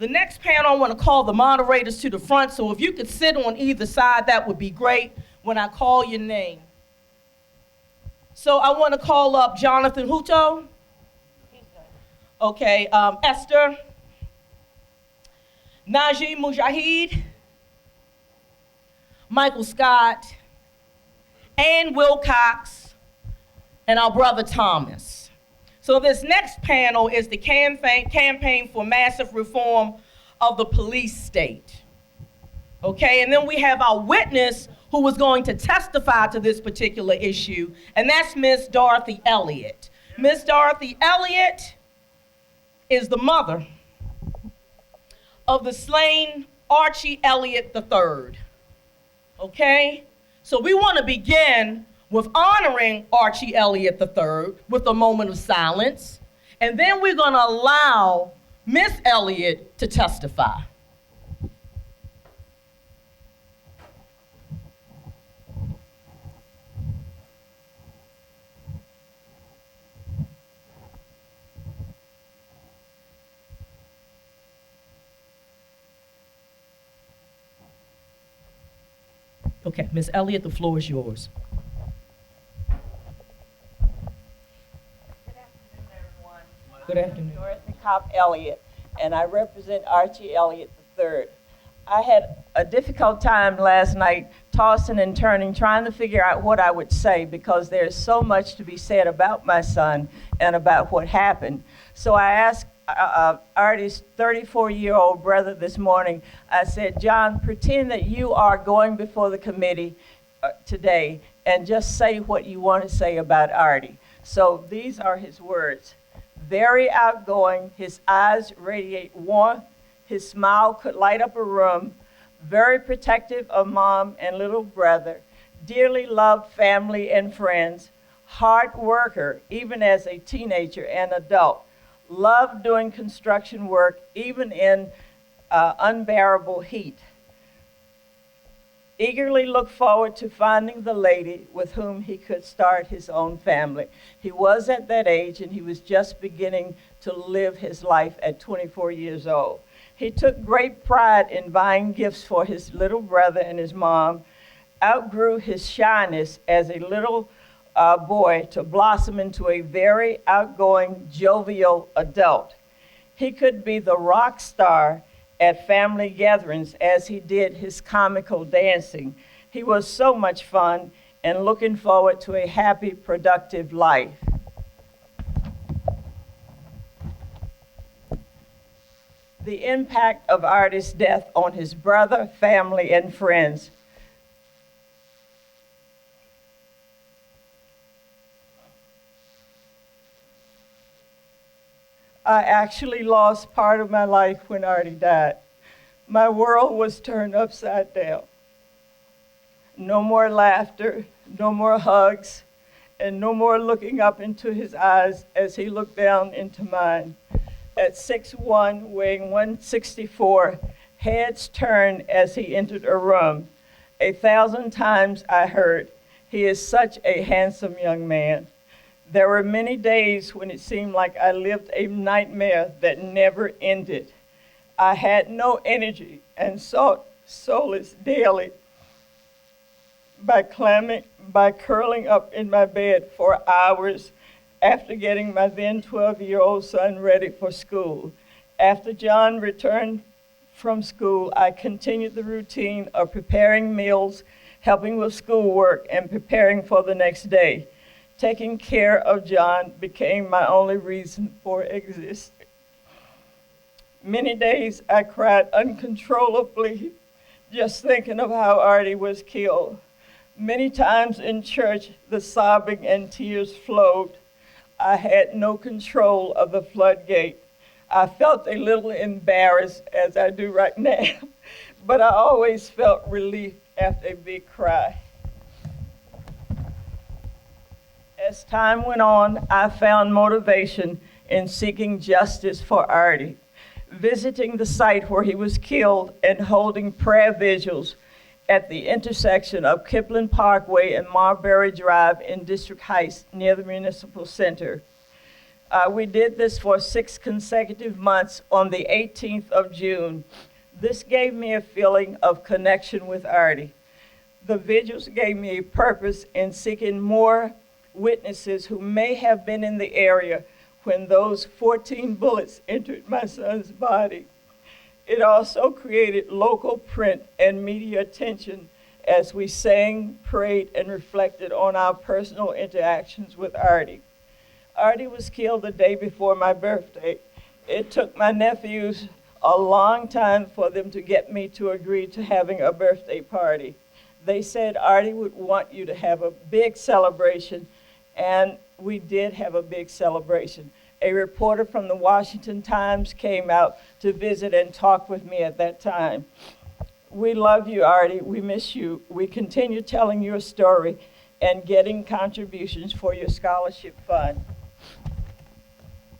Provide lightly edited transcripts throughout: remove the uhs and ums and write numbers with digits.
The next panel, I want to call the moderators to the front, so if you could sit on either side, that would be great when I call your name. So I want to call up Jonathan Hutto. Okay, Esther. Najee Mujahid. Michael Scott. Ann Wilcox. And our brother Thomas. So this next panel is the campaign for massive reform of the police state. Okay, and then we have our witness who was going to testify to this particular issue, and that's Ms. Dorothy Elliott. Ms. Dorothy Elliott is the mother of the slain Archie Elliott III. Okay, so we want to begin with honoring Archie Elliott III with a moment of silence, and then we're going to allow Miss Elliott to testify. Okay, Ms. Elliott, the floor is yours. Good afternoon, everyone. Good afternoon. I'm Dorothy Cobb Elliott, and I represent Archie Elliott III. I had a difficult time last night tossing and turning, trying to figure out what I would say because there's so much to be said about my son and about what happened. So I asked Artie's 34-year-old brother this morning, I said, John, pretend that you are going before the committee today and just say what you want to say about Artie. So these are his words. Very outgoing, his eyes radiate warmth, his smile could light up a room, very protective of mom and little brother, dearly loved family and friends, hard worker, even as a teenager and adult, loved doing construction work, even in unbearable heat. Eagerly looked forward to finding the lady with whom he could start his own family. He was at that age, and he was just beginning to live his life at 24 years old. He took great pride in buying gifts for his little brother and his mom, outgrew his shyness as a little boy to blossom into a very outgoing, jovial adult. He could be the rock star at family gatherings as he did his comical dancing. He was so much fun and looking forward to a happy, productive life. The impact of Artie's death on his brother, family, and friends. I actually lost part of my life when Artie died. My world was turned upside down. No more laughter, no more hugs, and no more looking up into his eyes as he looked down into mine. At 6'1", weighing 164, heads turned as he entered a room. 1,000 times I heard, "He is such a handsome young man." There were many days when it seemed like I lived a nightmare that never ended. I had no energy and sought solace daily by curling up in my bed for hours after getting my then 12-year-old son ready for school. After John returned from school, I continued the routine of preparing meals, helping with schoolwork, and preparing for the next day. Taking care of John became my only reason for existing. Many days I cried uncontrollably just thinking of how Artie was killed. Many times in church, the sobbing and tears flowed. I had no control of the floodgate. I felt a little embarrassed, as I do right now, but I always felt relief after a big cry. As time went on, I found motivation in seeking justice for Artie, visiting the site where he was killed and holding prayer vigils at the intersection of Kipling Parkway and Marbury Drive in District Heights near the Municipal Center. We did this for 6 consecutive months on the 18th of June. This gave me a feeling of connection with Artie. The vigils gave me a purpose in seeking more witnesses who may have been in the area when those 14 bullets entered my son's body. It also created local print and media attention as we sang, prayed, and reflected on our personal interactions with Artie. Artie was killed the day before my birthday. It took my nephews a long time for them to get me to agree to having a birthday party. They said Artie would want you to have a big celebration, and we did have a big celebration. A reporter from the Washington Times came out to visit and talk with me at that time. We love you, Artie. We miss you. We continue telling your story and getting contributions for your scholarship fund.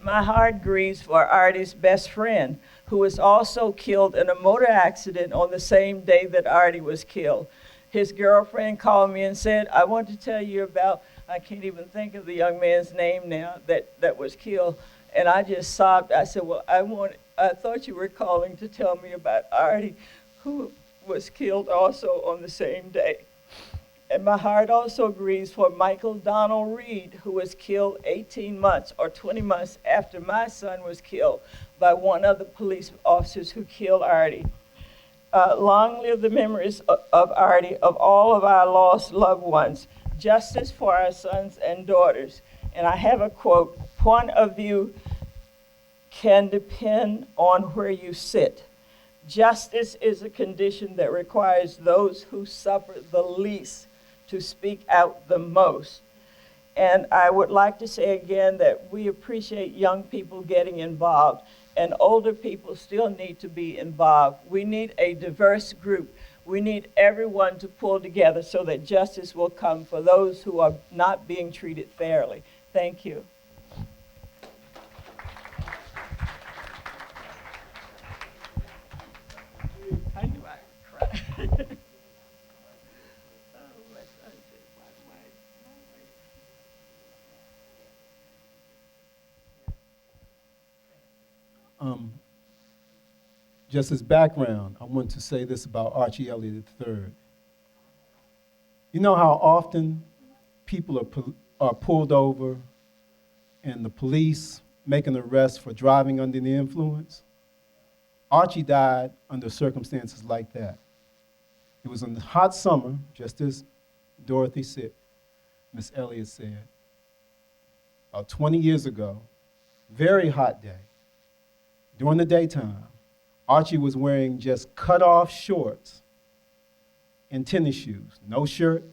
My heart grieves for Artie's best friend, who was also killed in a motor accident on the same day that Artie was killed. His girlfriend called me and said, I want to tell you about, I can't even think of the young man's name now that was killed. And I just sobbed. I said, well, I thought you were calling to tell me about Artie, who was killed also on the same day. And my heart also grieves for Michael Donald Reed, who was killed 18 months or 20 months after my son was killed by one of the police officers who killed Artie. Long live the memories of Artie, of all of our lost loved ones. Justice for our sons and daughters. And I have a quote, point of view can depend on where you sit. Justice is a condition that requires those who suffer the least to speak out the most. And I would like to say again that we appreciate young people getting involved, and older people still need to be involved. We need a diverse group. We need everyone to pull together so that justice will come for those who are not being treated fairly. Thank you. I knew I would cry. Just as background, I want to say this about Archie Elliott III. You know how often people are pulled over and the police make an arrest for driving under the influence? Archie died under circumstances like that. It was in the hot summer, just as Dorothy said, Miss Elliott said, about 20 years ago, very hot day. During the daytime, Archie was wearing just cut-off shorts and tennis shoes. No shirt,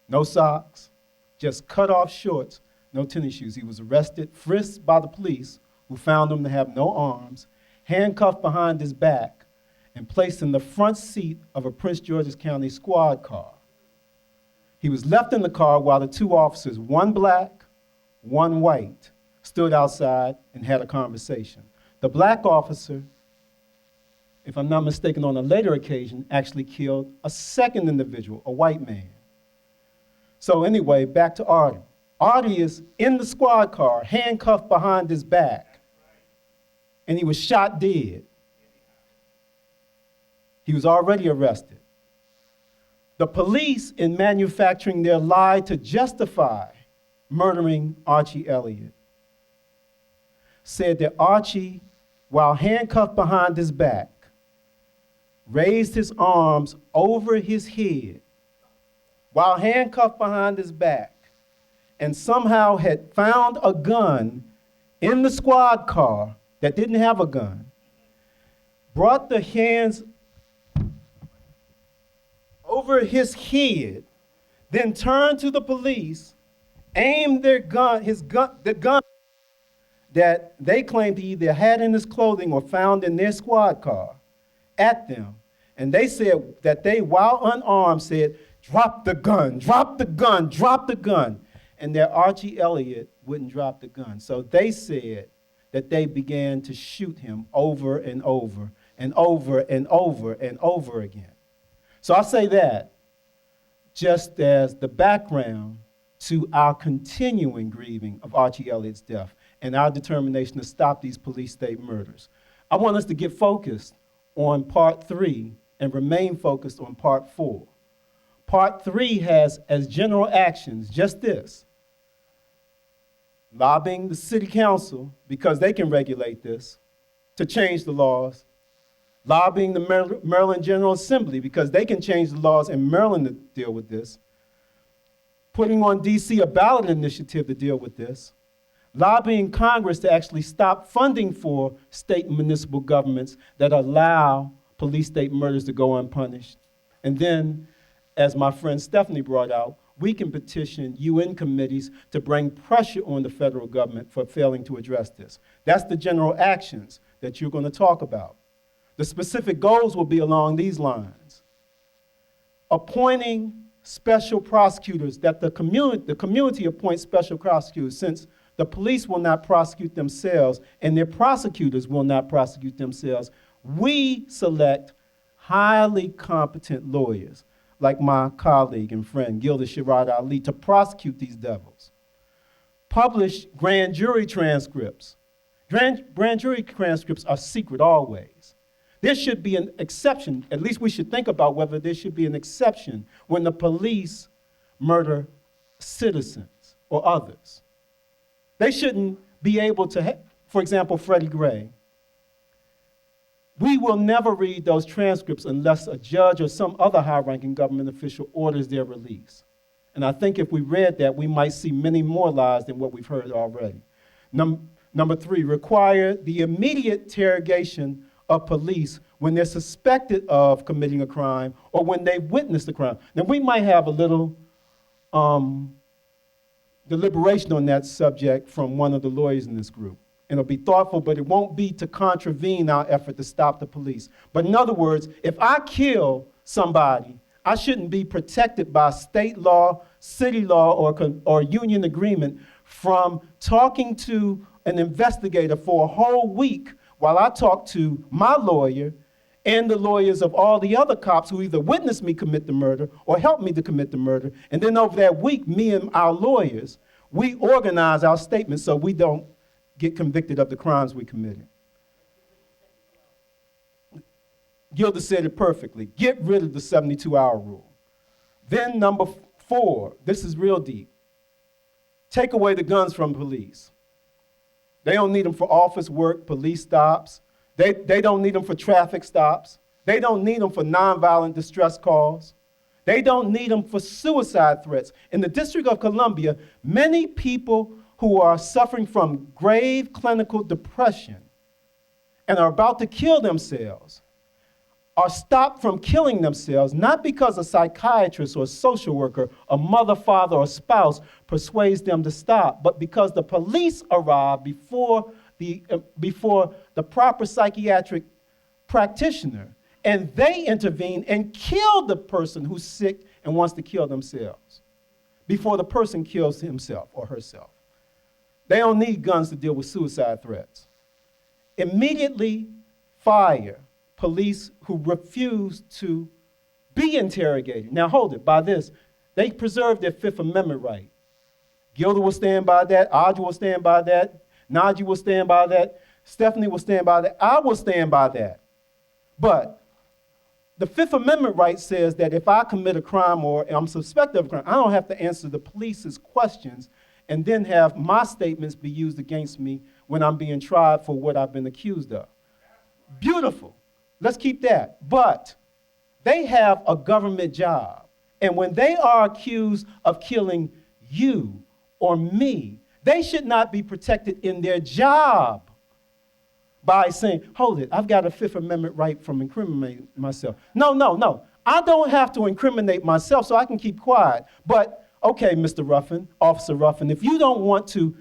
no socks, just cut-off shorts, no tennis shoes. He was arrested, frisked by the police, who found him to have no arms, handcuffed behind his back, and placed in the front seat of a Prince George's County squad car. He was left in the car while the two officers, one black, one white, stood outside and had a conversation. The black officer, if I'm not mistaken, on a later occasion, actually killed a second individual, a white man. So anyway, back to Artie. Artie is in the squad car, handcuffed behind his back, and he was shot dead. He was already arrested. The police, in manufacturing their lie to justify murdering Archie Elliott, said that Archie, while handcuffed behind his back, raised his arms over his head while handcuffed behind his back, and somehow had found a gun in the squad car that didn't have a gun, brought the hands over his head, then turned to the police, aimed the gun that they claimed he either had in his clothing or found in their squad car, at them. And they said that they, while unarmed, said, drop the gun, drop the gun, drop the gun. And that Archie Elliott wouldn't drop the gun. So they said that they began to shoot him over and over and over and over and over again. So I say that just as the background to our continuing grieving of Archie Elliott's death and our determination to stop these police state murders. I want us to get focused on part 3 and remain focused on part 4. Part 3 has as general actions just this: lobbying the city council, because they can regulate this, to change the laws; lobbying the Maryland General Assembly, because they can change the laws in Maryland to deal with this; putting on DC a ballot initiative to deal with this; lobbying Congress to actually stop funding for state and municipal governments that allow police state murders to go unpunished. And then, as my friend Stephanie brought out, we can petition UN committees to bring pressure on the federal government for failing to address this. That's the general actions that you're going to talk about. The specific goals will be along these lines: appointing special prosecutors, that the community appoints special prosecutors, since the police will not prosecute themselves and their prosecutors will not prosecute themselves. We select highly competent lawyers, like my colleague and friend Gilda Sherrod Ali, to prosecute these devils. Publish grand jury transcripts. Grand jury transcripts are secret always. There should be an exception, at least we should think about whether there should be an exception when the police murder citizens or others. They shouldn't be able to, for example, Freddie Gray. We will never read those transcripts unless a judge or some other high-ranking government official orders their release. And I think if we read that, we might see many more lies than what we've heard already. Number 3, require the immediate interrogation of police when they're suspected of committing a crime or when they've witnessed a crime. Now, we might have a little deliberation on that subject from one of the lawyers in this group. And it'll be thoughtful, but it won't be to contravene our effort to stop the police. But in other words, if I kill somebody, I shouldn't be protected by state law, city law, or union agreement from talking to an investigator for a whole week while I talk to my lawyer and the lawyers of all the other cops who either witnessed me commit the murder or helped me to commit the murder. And then over that week, me and our lawyers, we organize our statements so we don't get convicted of the crimes we committed. Gilda said it perfectly. Get rid of the 72-hour rule. Then number 4, this is real deep. Take away the guns from police. They don't need them for office work, police stops. They don't need them for traffic stops. They don't need them for nonviolent distress calls. They don't need them for suicide threats. In the District of Columbia, many people who are suffering from grave clinical depression and are about to kill themselves are stopped from killing themselves, not because a psychiatrist or a social worker, a mother, father, or spouse persuades them to stop, but because the police arrive before the proper psychiatric practitioner, and they intervene and kill the person who's sick and wants to kill themselves before the person kills himself or herself. They don't need guns to deal with suicide threats. Immediately fire police who refuse to be interrogated. Now hold it, by this, they preserve their Fifth Amendment right. Gilda will stand by that, Audrey will stand by that, Najee will stand by that, Stephanie will stand by that, I will stand by that. But the Fifth Amendment right says that if I commit a crime or I'm suspected of a crime, I don't have to answer the police's questions and then have my statements be used against me when I'm being tried for what I've been accused of. Beautiful. Let's keep that. But they have a government job. And when they are accused of killing you or me, they should not be protected in their job by saying, hold it, I've got a Fifth Amendment right from incriminating myself. No. I don't have to incriminate myself so I can keep quiet. But, okay, Mr. Ruffin, Officer Ruffin, if you don't want to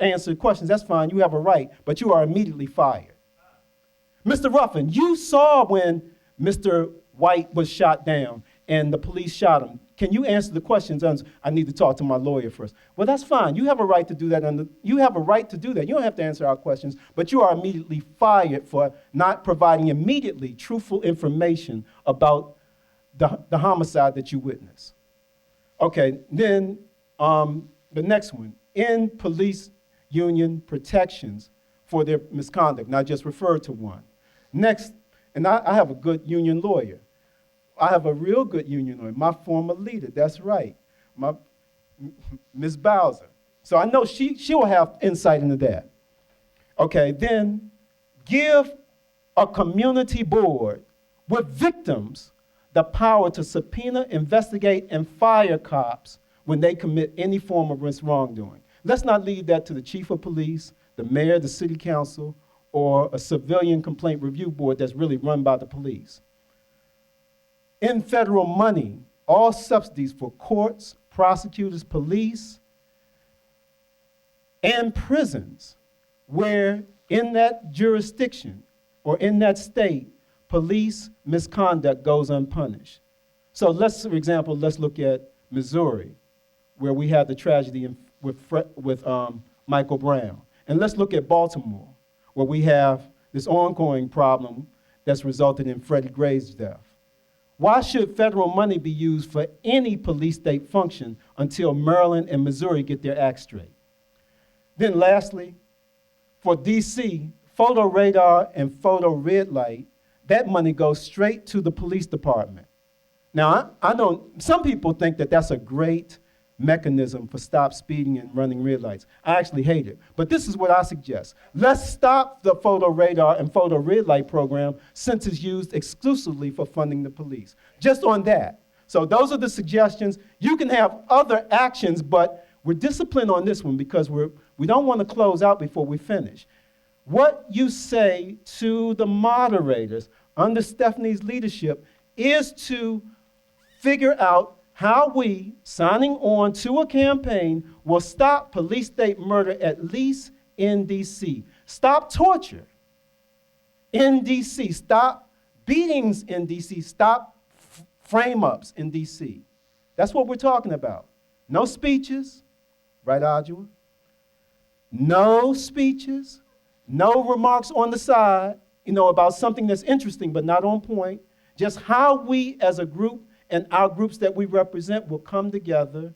answer questions, that's fine, you have a right, but you are immediately fired. Mr. Ruffin, you saw when Mr. White was shot down and the police shot him. Can you answer the questions? I need to talk to my lawyer first. Well, that's fine. You have a right to do that. You have a right to do that. You don't have to answer our questions, but you are immediately fired for not providing immediately truthful information about the homicide that you witnessed. Okay, then the next one. union protections for their misconduct, not just refer to one. Next, and I have a good union lawyer. I have a real good union lawyer, my former leader, that's right, Ms. Bowser. So I know she will have insight into that. Okay, then give a community board with victims the power to subpoena, investigate, and fire cops when they commit any form of wrongdoing. Let's not leave that to the chief of police, the mayor, the city council, or a civilian complaint review board that's really run by the police. In federal money, all subsidies for courts, prosecutors, police, and prisons where in that jurisdiction or in that state, police misconduct goes unpunished. So for example, let's look at Missouri, where we had the tragedy with Michael Brown. And let's look at Baltimore, where we have this ongoing problem that's resulted in Freddie Gray's death. Why should federal money be used for any police state function until Maryland and Missouri get their act straight? Then lastly, for DC, photo radar and photo red light, that money goes straight to the police department. Now, I know some people think that that's a great mechanism for stop speeding and running red lights. I actually hate it. But this is what I suggest. Let's stop the photo radar and photo red light program since it's used exclusively for funding the police. Just on that. So those are the suggestions. You can have other actions, but we're disciplined on this one because we don't want to close out before we finish. What you say to the moderators under Stephanie's leadership is to figure out how we, signing on to a campaign, will stop police state murder, at least in DC. Stop torture in DC. Stop beatings in DC. Stop frame-ups in DC. That's what we're talking about. No speeches, right, Adjua? No speeches, no remarks on the side, about something that's interesting but not on point. Just how we as a group and our groups that we represent will come together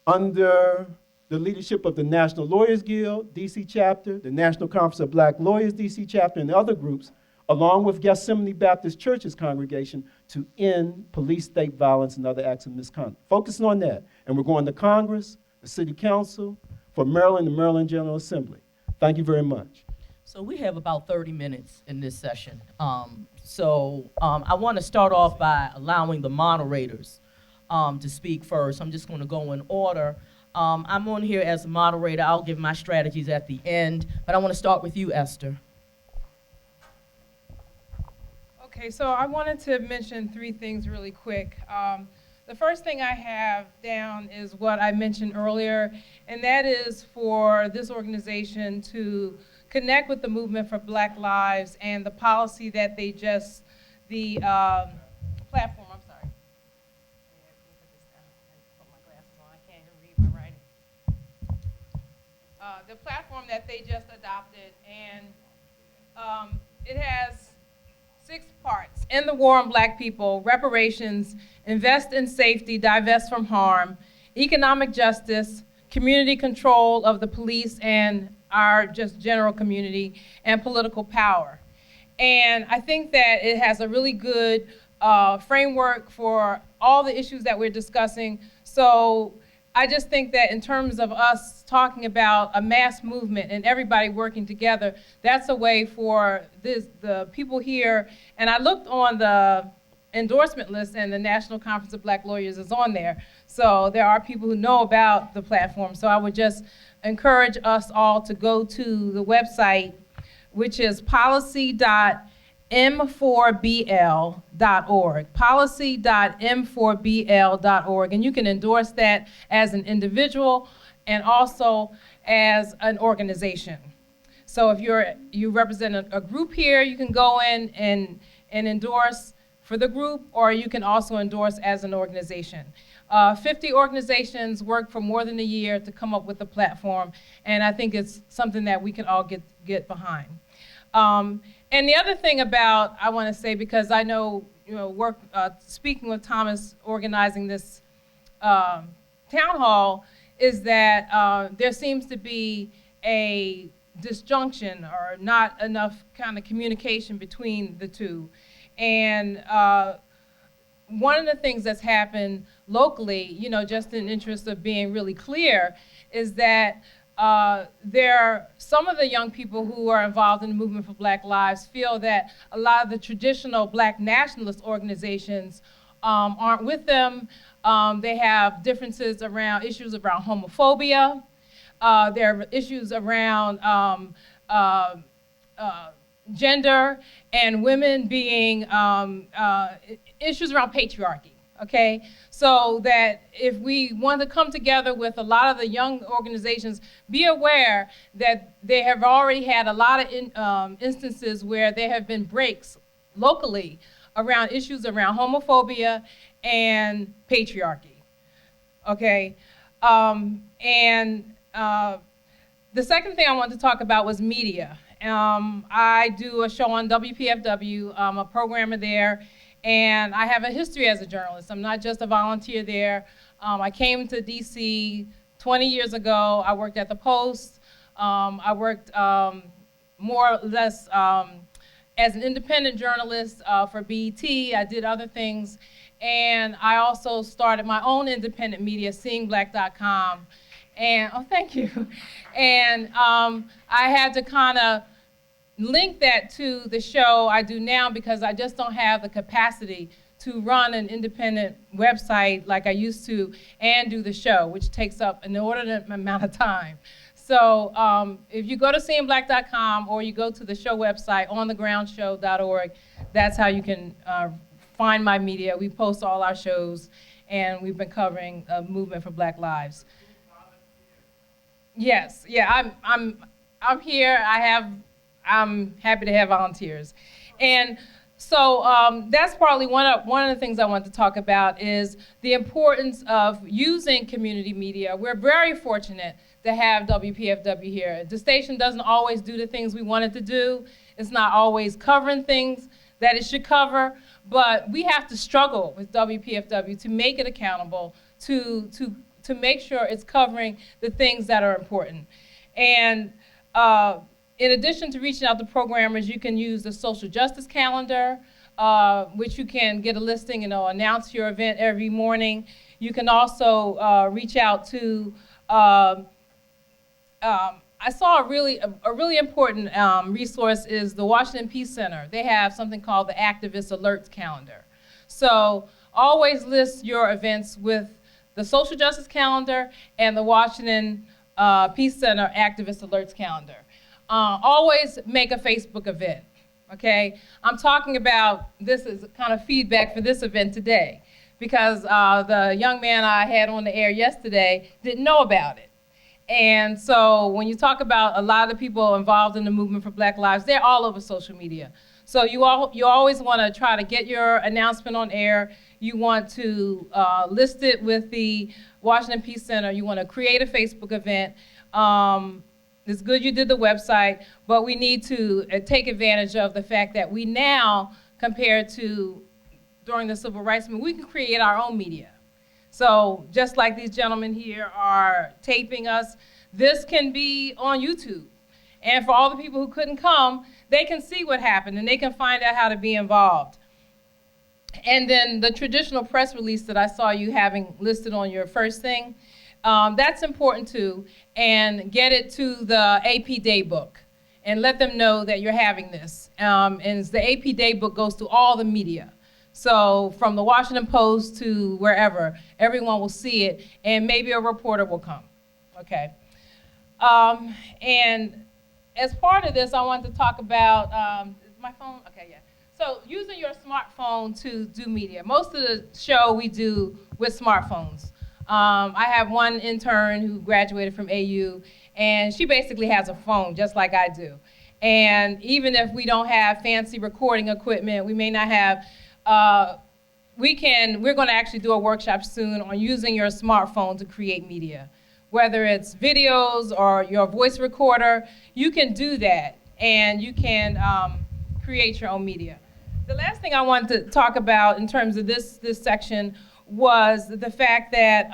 under the leadership of the National Lawyers Guild, DC chapter, the National Conference of Black Lawyers, DC chapter, and other groups, along with Gethsemane Baptist Church's congregation, to end police state violence and other acts of misconduct. Focusing on that. And we're going to Congress, the City Council, for Maryland, the Maryland General Assembly. Thank you very much. So we have about 30 minutes in this session. I want to start off by allowing the moderators to speak first. I'm just going to go in order. I'm on here as a moderator. I'll give my strategies at the end, but I want to start with you, Esther. Okay, so I wanted to mention 3 things really quick. The first thing I have down is what I mentioned earlier, and that is for this organization to connect with the Movement for Black Lives and the policy that they just, the platform, I'm sorry. Put my glasses on, I can't even read my writing. The platform that they just adopted, and it has 6 parts. End the war on Black people, reparations, invest in safety, divest from harm, economic justice, community control of the police and our just general community, and political power. And I think that it has a really good framework for all the issues that we're discussing. So I just think that in terms of us talking about a mass movement and everybody working together, that's a way for the people here. And I looked on the endorsement list, and the National Conference of Black Lawyers is on there. So there are people who know about the platform. So I would just encourage us all to go to the website, which is policy.m4bl.org, policy.m4bl.org, and you can endorse that as an individual and also as an organization. So if you represent a group here, you can go in and endorse for the group, or you can also endorse as an organization. 50 organizations work for more than a year to come up with a platform, and I think it's something that we can all get behind. And the other thing I want to say, because I know, speaking with Thomas, organizing this town hall, is that there seems to be a disjunction or not enough kind of communication between the two. And one of the things that's happened locally, you know, just in interest of being really clear, is that some of the young people who are involved in the movement for Black Lives feel that a lot of the traditional Black nationalist organizations aren't with them. They have differences around issues around homophobia. There are issues around gender and women being issues around patriarchy, okay? So that if we want to come together with a lot of the young organizations, be aware that they have already had a lot of instances where there have been breaks locally around issues around homophobia and patriarchy, okay? The second thing I wanted to talk about was media. I do a show on WPFW. I'm a programmer there, and I have a history as a journalist. I'm not just a volunteer there. I came to DC 20 years ago. I worked at the Post. I worked more or less as an independent journalist for BET. I did other things, and I also started my own independent media, SeeingBlack.com. And, oh, thank you. And I had to kind of link that to the show I do now because I just don't have the capacity to run an independent website like I used to and do the show, which takes up an inordinate amount of time. So if you go to SeeingBlack.com or you go to the show website, onthegroundshow.org, that's how you can find my media. We post all our shows, and we've been covering movement for Black Lives. Yes, yeah, I'm here. I'm happy to have volunteers, and so that's probably one of the things I want to talk about is the importance of using community media. We're very fortunate to have WPFW here. The station doesn't always do the things we want it to do. It's not always covering things that it should cover, but we have to struggle with WPFW to make it accountable, to make sure it's covering the things that are important. And in addition to reaching out to programmers, you can use the social justice calendar, which you can get a listing and announce your event every morning. You can also reach out to, I saw a really important resource is the Washington Peace Center. They have something called the Activist Alerts Calendar. So always list your events with the Social Justice Calendar and the Washington Peace Center Activist Alerts Calendar. Always make a Facebook event, okay? I'm talking about, this is kind of feedback for this event today, because the young man I had on the air yesterday didn't know about it. And so when you talk about a lot of the people involved in the movement for Black Lives, they're all over social media. So you always want to try to get your announcement on air. You want to list it with the Washington Peace Center. You want to create a Facebook event. It's good you did the website, but we need to take advantage of the fact that we now, compared to during the Civil Rights Movement, we can create our own media. So just like these gentlemen here are taping us, this can be on YouTube. And for all the people who couldn't come, they can see what happened and they can find out how to be involved. And then the traditional press release that I saw you having listed on your first thing, that's important too, and get it to the AP Daybook and let them know that you're having this. And the AP Daybook goes to all the media. So from the Washington Post to wherever, everyone will see it, and maybe a reporter will come, okay? And as part of this, I want to talk about, is my phone? Okay, yeah. So using your smartphone to do media. Most of the show we do with smartphones. I have one intern who graduated from AU, and she basically has a phone just like I do. And even if we don't have fancy recording equipment, we may not have, we're going to actually do a workshop soon on using your smartphone to create media. Whether it's videos or your voice recorder, you can do that, and you can create your own media. The last thing I wanted to talk about in terms of this section was the fact that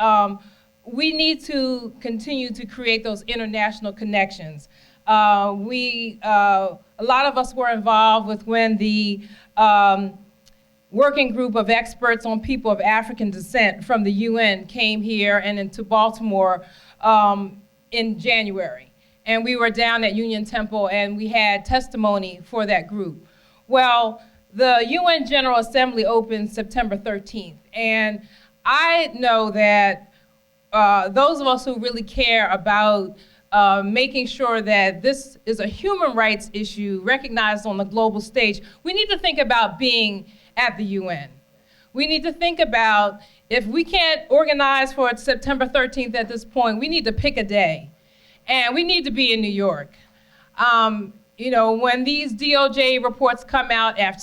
we need to continue to create those international connections. A lot of us were involved with when the working group of experts on people of African descent from the UN came here and into Baltimore in January. And we were down at Union Temple and we had testimony for that group. Well, the UN General Assembly opened September 13th. And I know that those of us who really care about making sure that this is a human rights issue recognized on the global stage, we need to think about being at the UN. We need to think about, if we can't organize for September 13th at this point, we need to pick a day. And we need to be in New York. You know, when these DOJ reports come out after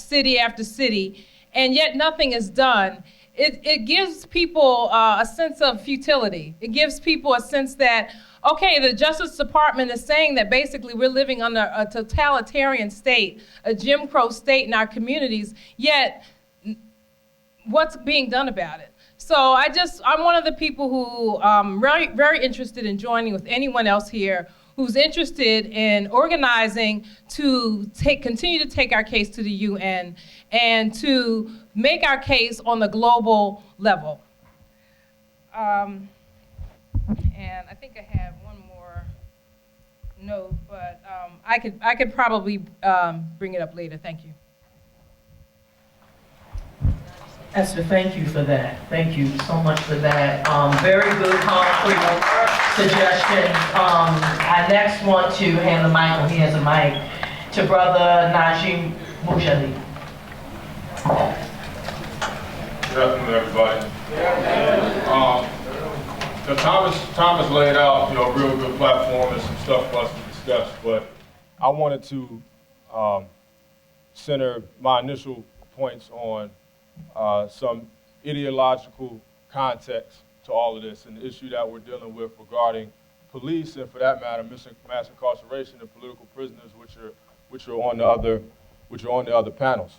city, and yet nothing is done, it gives people a sense of futility. It gives people a sense that, okay, the Justice Department is saying that basically we're living under a totalitarian state, a Jim Crow state in our communities, yet what's being done about it? So I'm one of the people who very, very interested in joining with anyone else here who's interested in organizing to continue to take our case to the UN and to make our case on the global level. And I think I have one more note, but I could probably bring it up later. Thank you. Esther, thank you for that. Thank you so much for that. Very good, concrete suggestions. I next want to hand the mic, when he has a mic, to Brother Najee Mujali. Good afternoon, everybody. Thomas laid out, a real good platform and some stuff for us to discuss, but I wanted to center my initial points on some ideological context to all of this and the issue that we're dealing with regarding police and, for that matter, mass incarceration of political prisoners, which are on the other panels.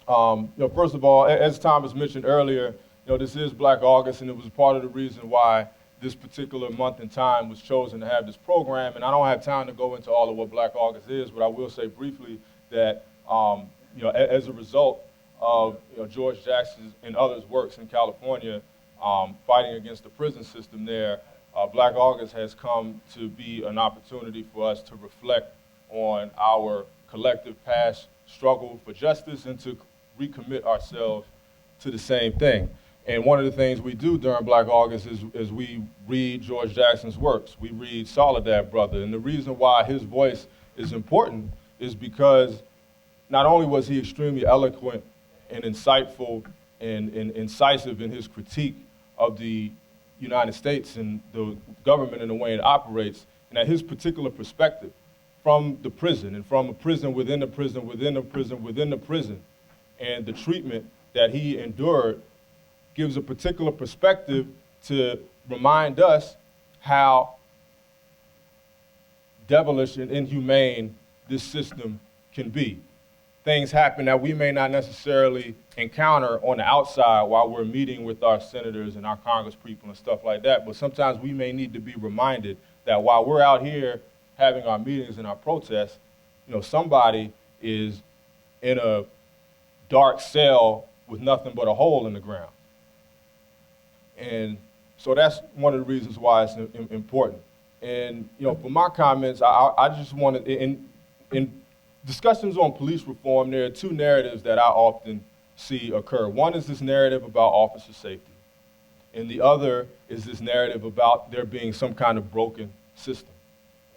First of all, as Thomas mentioned earlier, this is Black August, and it was part of the reason why this particular month and time was chosen to have this program. And I don't have time to go into all of what Black August is, but I will say briefly that as a result of George Jackson's and others' works in California fighting against the prison system there, Black August has come to be an opportunity for us to reflect on our collective past struggle for justice and to recommit ourselves to the same thing. And one of the things we do during Black August is we read George Jackson's works. We read Soledad Brother. And the reason why his voice is important is because not only was he extremely eloquent and insightful and incisive in his critique of the United States and the government and the way it operates, and that his particular perspective from the prison and from a prison within the prison, within the prison, within the prison, and the treatment that he endured gives a particular perspective to remind us how devilish and inhumane this system can be. Things happen that we may not necessarily encounter on the outside while we're meeting with our senators and our congresspeople and stuff like that, but sometimes we may need to be reminded that while we're out here having our meetings and our protests, somebody is in a dark cell with nothing but a hole in the ground. And so that's one of the reasons why it's important. And, for my comments, I just wanted, in discussions on police reform, there are two narratives that I often see occur. One is this narrative about officer safety, and the other is this narrative about there being some kind of broken system.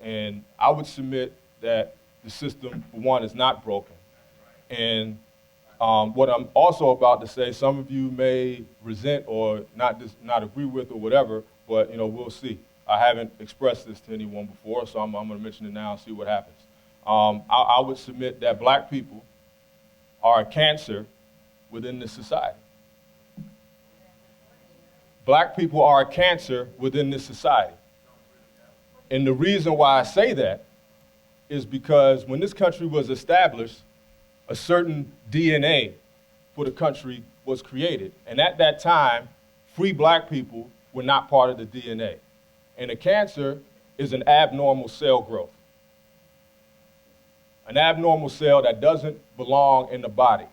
And I would submit that the system, for one, is not broken. And what I'm also about to say, some of you may resent or not agree with or whatever, but we'll see. I haven't expressed this to anyone before, so I'm going to mention it now and see what happens. I would submit that Black people are a cancer within this society. Black people are a cancer within this society. And the reason why I say that is because when this country was established, a certain DNA for the country was created. And at that time, free Black people were not part of the DNA. And a cancer is an abnormal cell growth. An abnormal cell that doesn't belong in the body.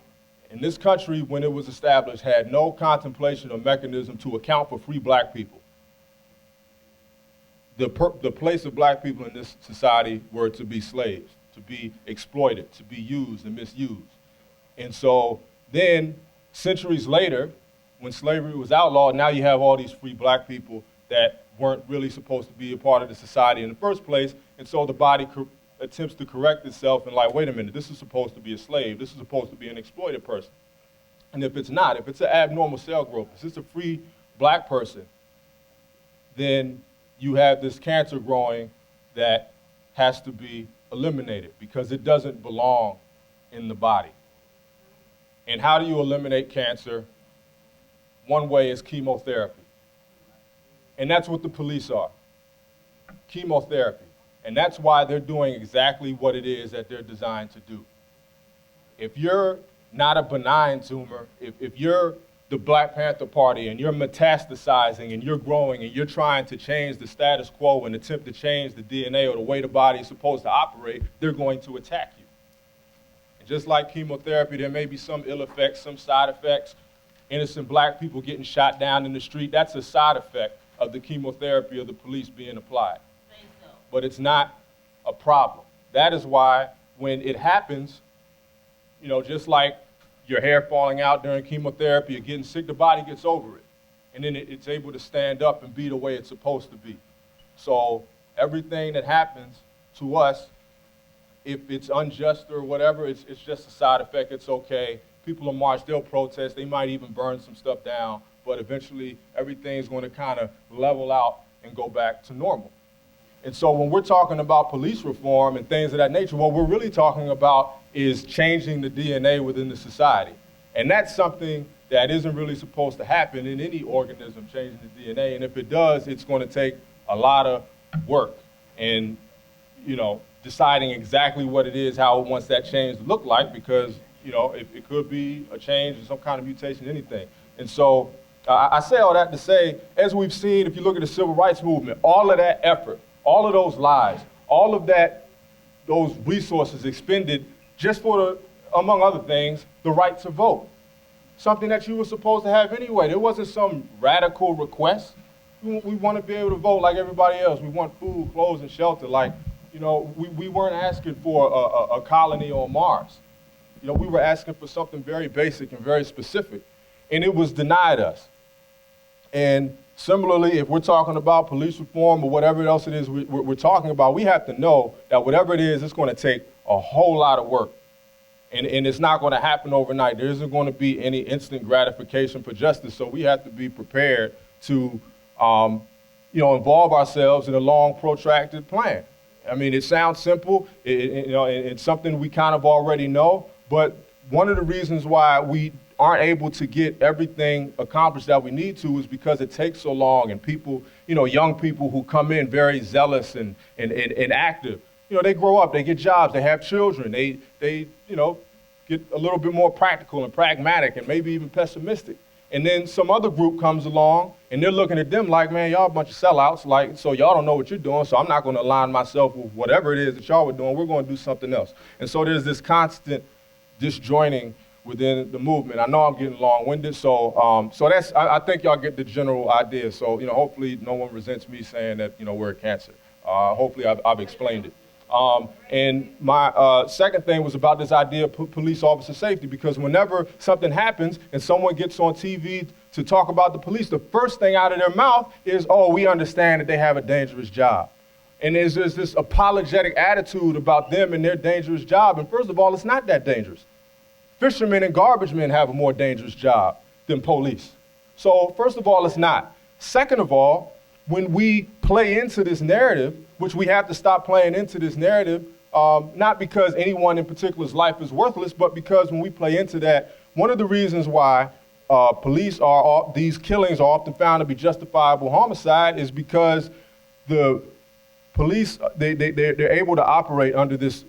And this country, when it was established, had no contemplation or mechanism to account for free black people. The place of black people in this society were to be slaves, to be exploited, to be used and misused. And so then, centuries later, when slavery was outlawed, now you have all these free black people that weren't really supposed to be a part of the society in the first place. And so the body attempts to correct itself and like, wait a minute, this is supposed to be a slave. This is supposed to be an exploited person. And if it's not, if it's an abnormal cell growth, if it's a free black person, then you have this cancer growing that has to be eliminated because it doesn't belong in the body. And how do you eliminate cancer? One way is chemotherapy. And that's what the police are, chemotherapy. And that's why they're doing exactly what it is that they're designed to do. If you're not a benign tumor, if you're the Black Panther Party and you're metastasizing and you're growing and you're trying to change the status quo and attempt to change the DNA or the way the body is supposed to operate, they're going to attack you. And just like chemotherapy, there may be some ill effects, some side effects. Innocent black people getting shot down in the street, that's a side effect of the chemotherapy of the police being applied. But it's not a problem. That is why when it happens, you know, just like your hair falling out during chemotherapy or getting sick, the body gets over it. And then it's able to stand up and be the way it's supposed to be. So everything that happens to us, if it's unjust or whatever, it's just a side effect, it's okay. People will march, they'll protest, they might even burn some stuff down, but eventually everything's going to kind of level out and go back to normal. And so when we're talking about police reform and things of that nature, what we're really talking about is changing the DNA within the society. And that's something that isn't really supposed to happen in any organism, changing the DNA. And if it does, it's going to take a lot of work and, you know, deciding exactly what it is, how it wants that change to look like, because, you know, it could be a change or some kind of mutation, anything. And so I say all that to say, as we've seen, if you look at the civil rights movement, all of that effort, all of those lives, all of that, those resources expended just for, the, among other things, the right to vote. Something that you were supposed to have anyway. There wasn't some radical request. We want to be able to vote like everybody else. We want food, clothes, and shelter. Like, you know, we weren't asking for a colony on Mars. You know, we were asking for something very basic and very specific, and it was denied us. And similarly, if we're talking about police reform or whatever else it is we're talking about, we have to know that whatever it is, it's going to take a whole lot of work. And it's not going to happen overnight. There isn't going to be any instant gratification for justice. So we have to be prepared to, you know, involve ourselves in a long, protracted plan. I mean, it sounds simple. You know, it's something we kind of already know. But one of the reasons why we aren't able to get everything accomplished that we need to is because it takes so long, and people, you know, young people who come in very zealous and active, you know, they grow up, they get jobs, they have children, they you know, get a little bit more practical and pragmatic and maybe even pessimistic. And then some other group comes along and they're looking at them like, man, y'all a bunch of sellouts, like, so y'all don't know what you're doing, so I'm not going to align myself with whatever it is that y'all were doing, we're going to do something else. And so there's this constant disjoining within the movement. I know I'm getting long-winded, so that's, I think y'all get the general idea. So, you know, hopefully no one resents me saying that, you know, we're a cancer. Hopefully I've explained it. And my second thing was about this idea of police officer safety, because whenever something happens and someone gets on TV to talk about the police, the first thing out of their mouth is, oh, we understand that they have a dangerous job. And there's this apologetic attitude about them and their dangerous job. And first of all, it's not that dangerous. Fishermen and garbage men have a more dangerous job than police. So first of all, it's not. Second of all, when we play into this narrative, which we have to stop playing into this narrative, not because anyone in particular's life is worthless, but because when we play into that, one of the reasons why these killings are often found to be justifiable homicide is because the police, they're able to operate under this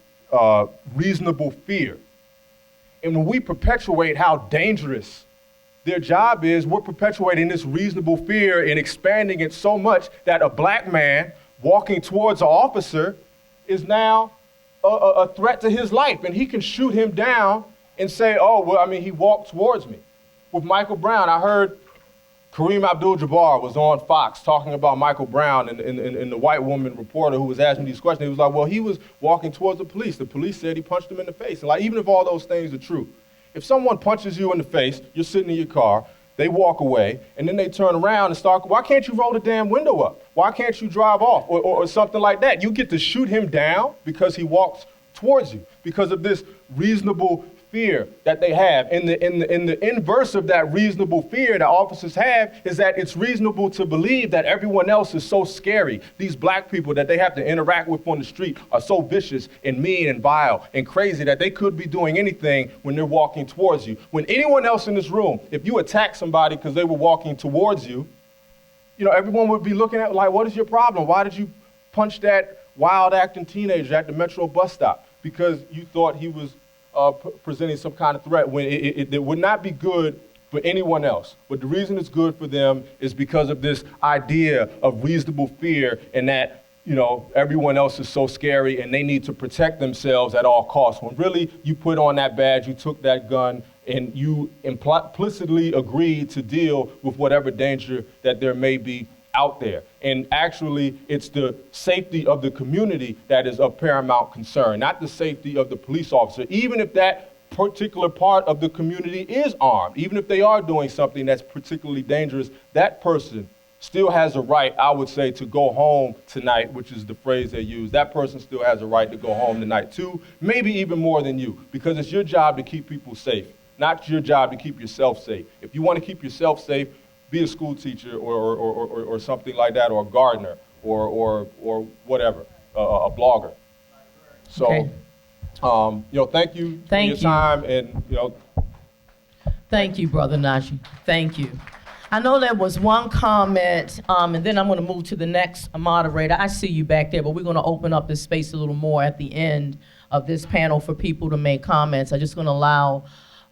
reasonable fear. And when we perpetuate how dangerous their job is, we're perpetuating this reasonable fear and expanding it so much that a black man walking towards an officer is now a threat to his life, and he can shoot him down and say, oh, well, I mean, he walked towards me. With Michael Brown, I heard Kareem Abdul-Jabbar was on Fox talking about Michael Brown and the white woman reporter who was asking these questions. He was like, well, he was walking towards the police. The police said he punched him in the face. And like, even if all those things are true, if someone punches you in the face, you're sitting in your car, they walk away, and then they turn around and start, why can't you roll the damn window up? Why can't you drive off or something like that? You get to shoot him down because he walks towards you, because of this reasonable fear that they have. And the inverse of that reasonable fear that officers have is that it's reasonable to believe that everyone else is so scary. These black people that they have to interact with on the street are so vicious and mean and vile and crazy that they could be doing anything when they're walking towards you. When anyone else in this room, if you attack somebody because they were walking towards you, everyone would be looking at like, what is your problem? Why did you punch that wild acting teenager at the Metro bus stop? Because you thought he was presenting some kind of threat, when it would not be good for anyone else. But the reason it's good for them is because of this idea of reasonable fear, and that, everyone else is so scary and they need to protect themselves at all costs. When really you put on that badge, you took that gun, and you implicitly agreed to deal with whatever danger that there may be out there. And actually, it's the safety of the community that is of paramount concern, not the safety of the police officer, even if that particular part of the community is armed, even if they are doing something that's particularly dangerous, that person still has a right, I would say, to go home tonight, which is the phrase they use. That person still has a right to go home tonight too, maybe even more than you, because it's your job to keep people safe, not your job to keep yourself safe. If you want to keep yourself safe, be a school teacher or something like that, or a gardener or whatever, a blogger. So, Okay. Thank you for your time, and Thank you, Brother Najee. Thank you. I know there was one comment, and then I'm going to move to the next moderator. I see you back there, but we're going to open up this space a little more at the end of this panel for people to make comments. I'm just going to allow,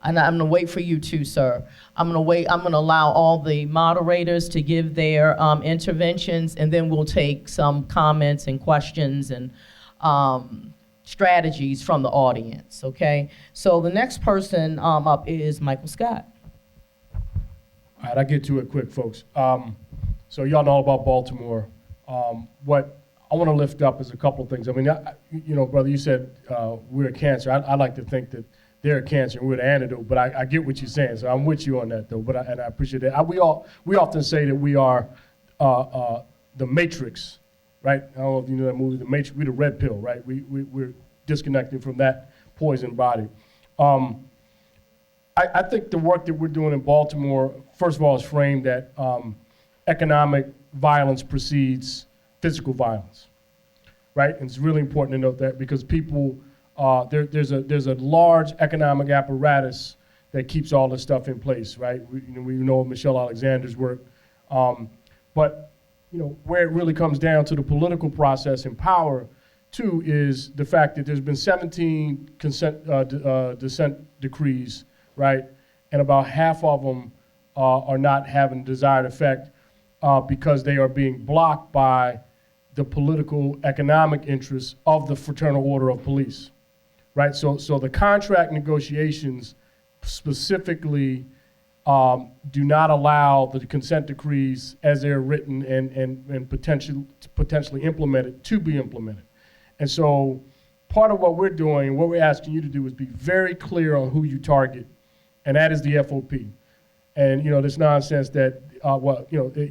and I'm going to wait for you too, sir. I'm going to allow all the moderators to give their interventions, and then we'll take some comments and questions and strategies from the audience, okay? So the next person up is Michael Scott. All right, I'll get to it quick, folks. So y'all know about Baltimore. What I want to lift up is a couple of things. I mean, brother, you said we're a cancer. I like to think that they're a cancer and we're the antidote, but I get what you're saying, so I'm with you on that, though. But I appreciate that. We often say that we are the Matrix, right? I don't know if you know that movie, The Matrix. We're the red pill, right? We're disconnected from that poison body. I think the work that we're doing in Baltimore, first of all, is framed that economic violence precedes physical violence, right? And it's really important to note that, because people, there's a large economic apparatus that keeps all this stuff in place, right? We know Michelle Alexander's work, but where it really comes down to the political process and power, too, is the fact that there's been 17 dissent decrees, right? And about half of them are not having desired effect because they are being blocked by the political economic interests of the Fraternal Order of Police, right? So the contract negotiations specifically do not allow the consent decrees as they're written and potentially implemented to be implemented. And so part of what we're doing, what we're asking you to do, is be very clear on who you target, and that is the FOP. And this nonsense that,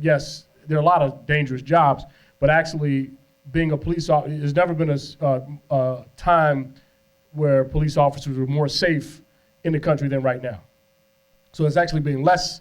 yes, there are a lot of dangerous jobs, but actually being a police officer, there's never been a time where police officers were more safe in the country than right now. So it's actually being less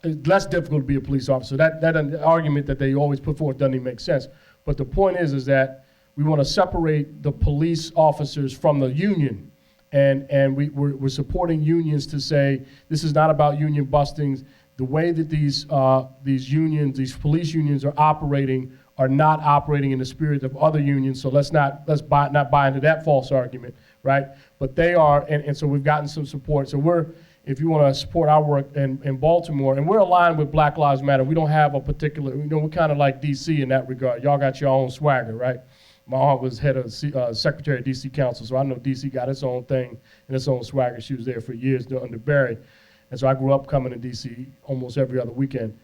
difficult to be a police officer. That argument that they always put forth doesn't even make sense. But the point is that we want to separate the police officers from the union. And we're supporting unions to say this is not about union bustings. The way that these police unions are not operating in the spirit of other unions. So let's not buy into that false argument, right? But they are, and so we've gotten some support. So we're if you want to support our work in Baltimore, and we're aligned with Black Lives Matter. We don't have a particular, we're kind of like DC in that regard. Y'all got your own swagger, right? My aunt was head of secretary of DC Council, so I know DC got its own thing and its own swagger. She was there for years under Barry. And so I grew up coming to DC almost every other weekend.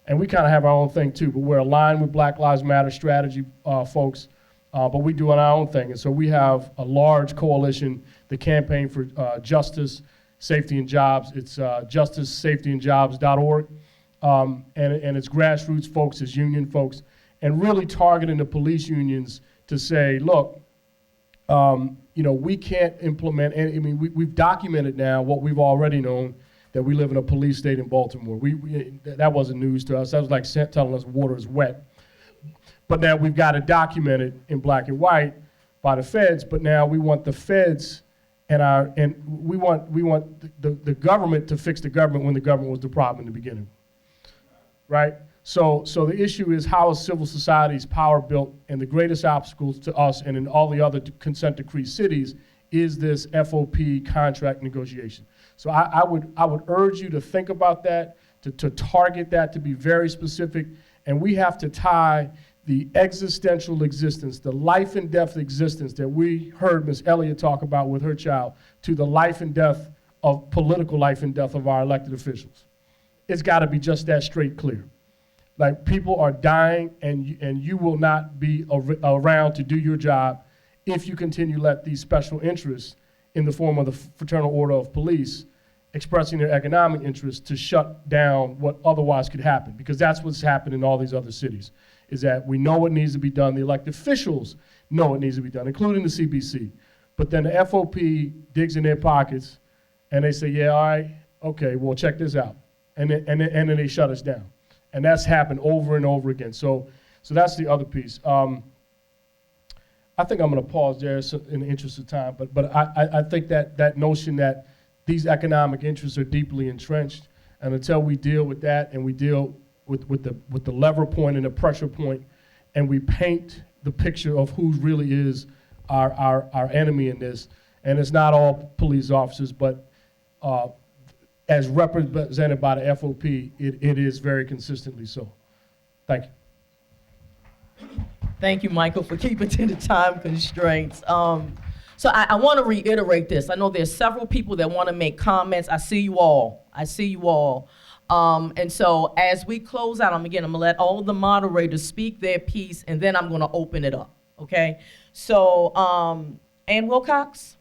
And we kind of have our own thing too, but we're aligned with Black Lives Matter strategy folks, but we do our own thing. And so we have a large coalition, the Campaign for Justice, Safety and Jobs. It's justicesafetyandjobs.org. And it's grassroots folks, it's union folks, and really targeting the police unions to say, look, we can't implement, and we've documented now what we've already known, that we live in a police state in Baltimore. That wasn't news to us. That was like telling us water is wet. But now we've got it documented in black and white by the feds, but now we want the feds and we want the government to fix the government when the government was the problem in the beginning, right? So the issue is, how is civil society's power built? And the greatest obstacles to us and in all the other consent decree cities is this FOP contract negotiation. So I would urge you to think about that, to target that, to be very specific. And we have to tie the existential existence, the life and death existence that we heard Ms. Elliott talk about with her child, to the life and death of political life and death of our elected officials. It's got to be just that straight clear. Like, people are dying, and you will not be around to do your job if you continue to let these special interests in the form of the Fraternal Order of Police expressing their economic interests to shut down what otherwise could happen. Because that's what's happened in all these other cities, is that we know what needs to be done. The elected officials know what needs to be done, including the CBC. But then the FOP digs in their pockets, and they say, yeah, all right, okay, well, check this out. And then they shut us down. And that's happened over and over again. So that's the other piece. I think I'm going to pause there in the interest of time. But I think that notion that these economic interests are deeply entrenched, and until we deal with that, and we deal with the lever point and the pressure point, and we paint the picture of who really is our enemy in this, and it's not all police officers, but as represented by the FOP, it is very consistently so. Thank you. Thank you, Michael, for keeping to the time constraints. So I want to reiterate this. I know there's several people that want to make comments. I see you all. And so as we close out, I'm going to let all the moderators speak their piece, and then I'm going to open it up, okay? So, Ann Wilcox?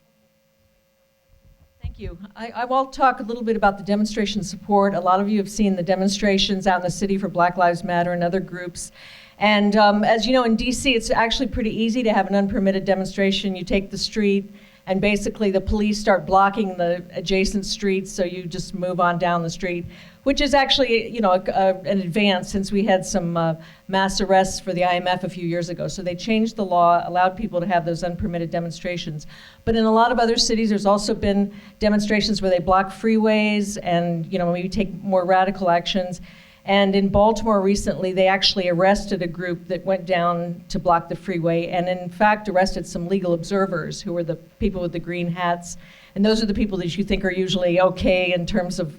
Thank you. I will talk a little bit about the demonstration support. A lot of you have seen the demonstrations out in the city for Black Lives Matter and other groups. And as you know, in DC, it's actually pretty easy to have an unpermitted demonstration. You take the street, and basically the police start blocking the adjacent streets, so you just move on down the street, which is actually, an advance since we had some mass arrests for the IMF a few years ago. So they changed the law, allowed people to have those unpermitted demonstrations. But in a lot of other cities, there's also been demonstrations where they block freeways and, maybe take more radical actions. And in Baltimore recently, they actually arrested a group that went down to block the freeway, and in fact arrested some legal observers who were the people with the green hats. And those are the people that you think are usually okay in terms of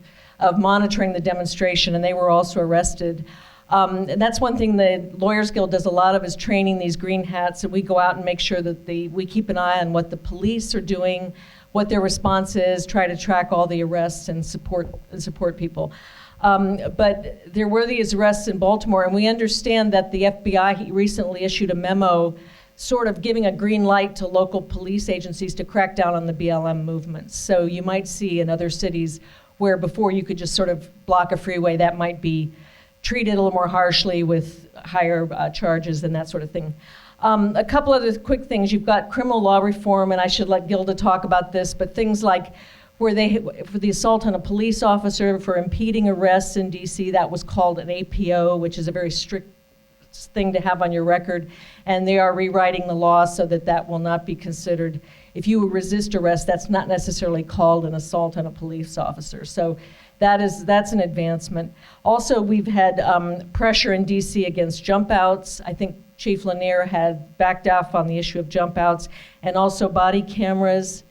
monitoring the demonstration, and they were also arrested. And that's one thing the Lawyers Guild does a lot of, is training these green hats, and we go out and make sure that we keep an eye on what the police are doing, what their response is, try to track all the arrests and support people. But there were these arrests in Baltimore, and we understand that the FBI recently issued a memo sort of giving a green light to local police agencies to crack down on the BLM movement. So you might see in other cities where before you could just sort of block a freeway, that might be treated a little more harshly with higher charges and that sort of thing. A couple other quick things. You've got criminal law reform, and I should let Gilda talk about this, but things like for the assault on a police officer for impeding arrests in DC, that was called an APO, which is a very strict thing to have on your record, and they are rewriting the law so that will not be considered. If you resist arrest, that's not necessarily called an assault on a police officer. So that's an advancement. Also, we've had pressure in DC against jump outs. I think Chief Lanier had backed off on the issue of jump outs, and also body cameras.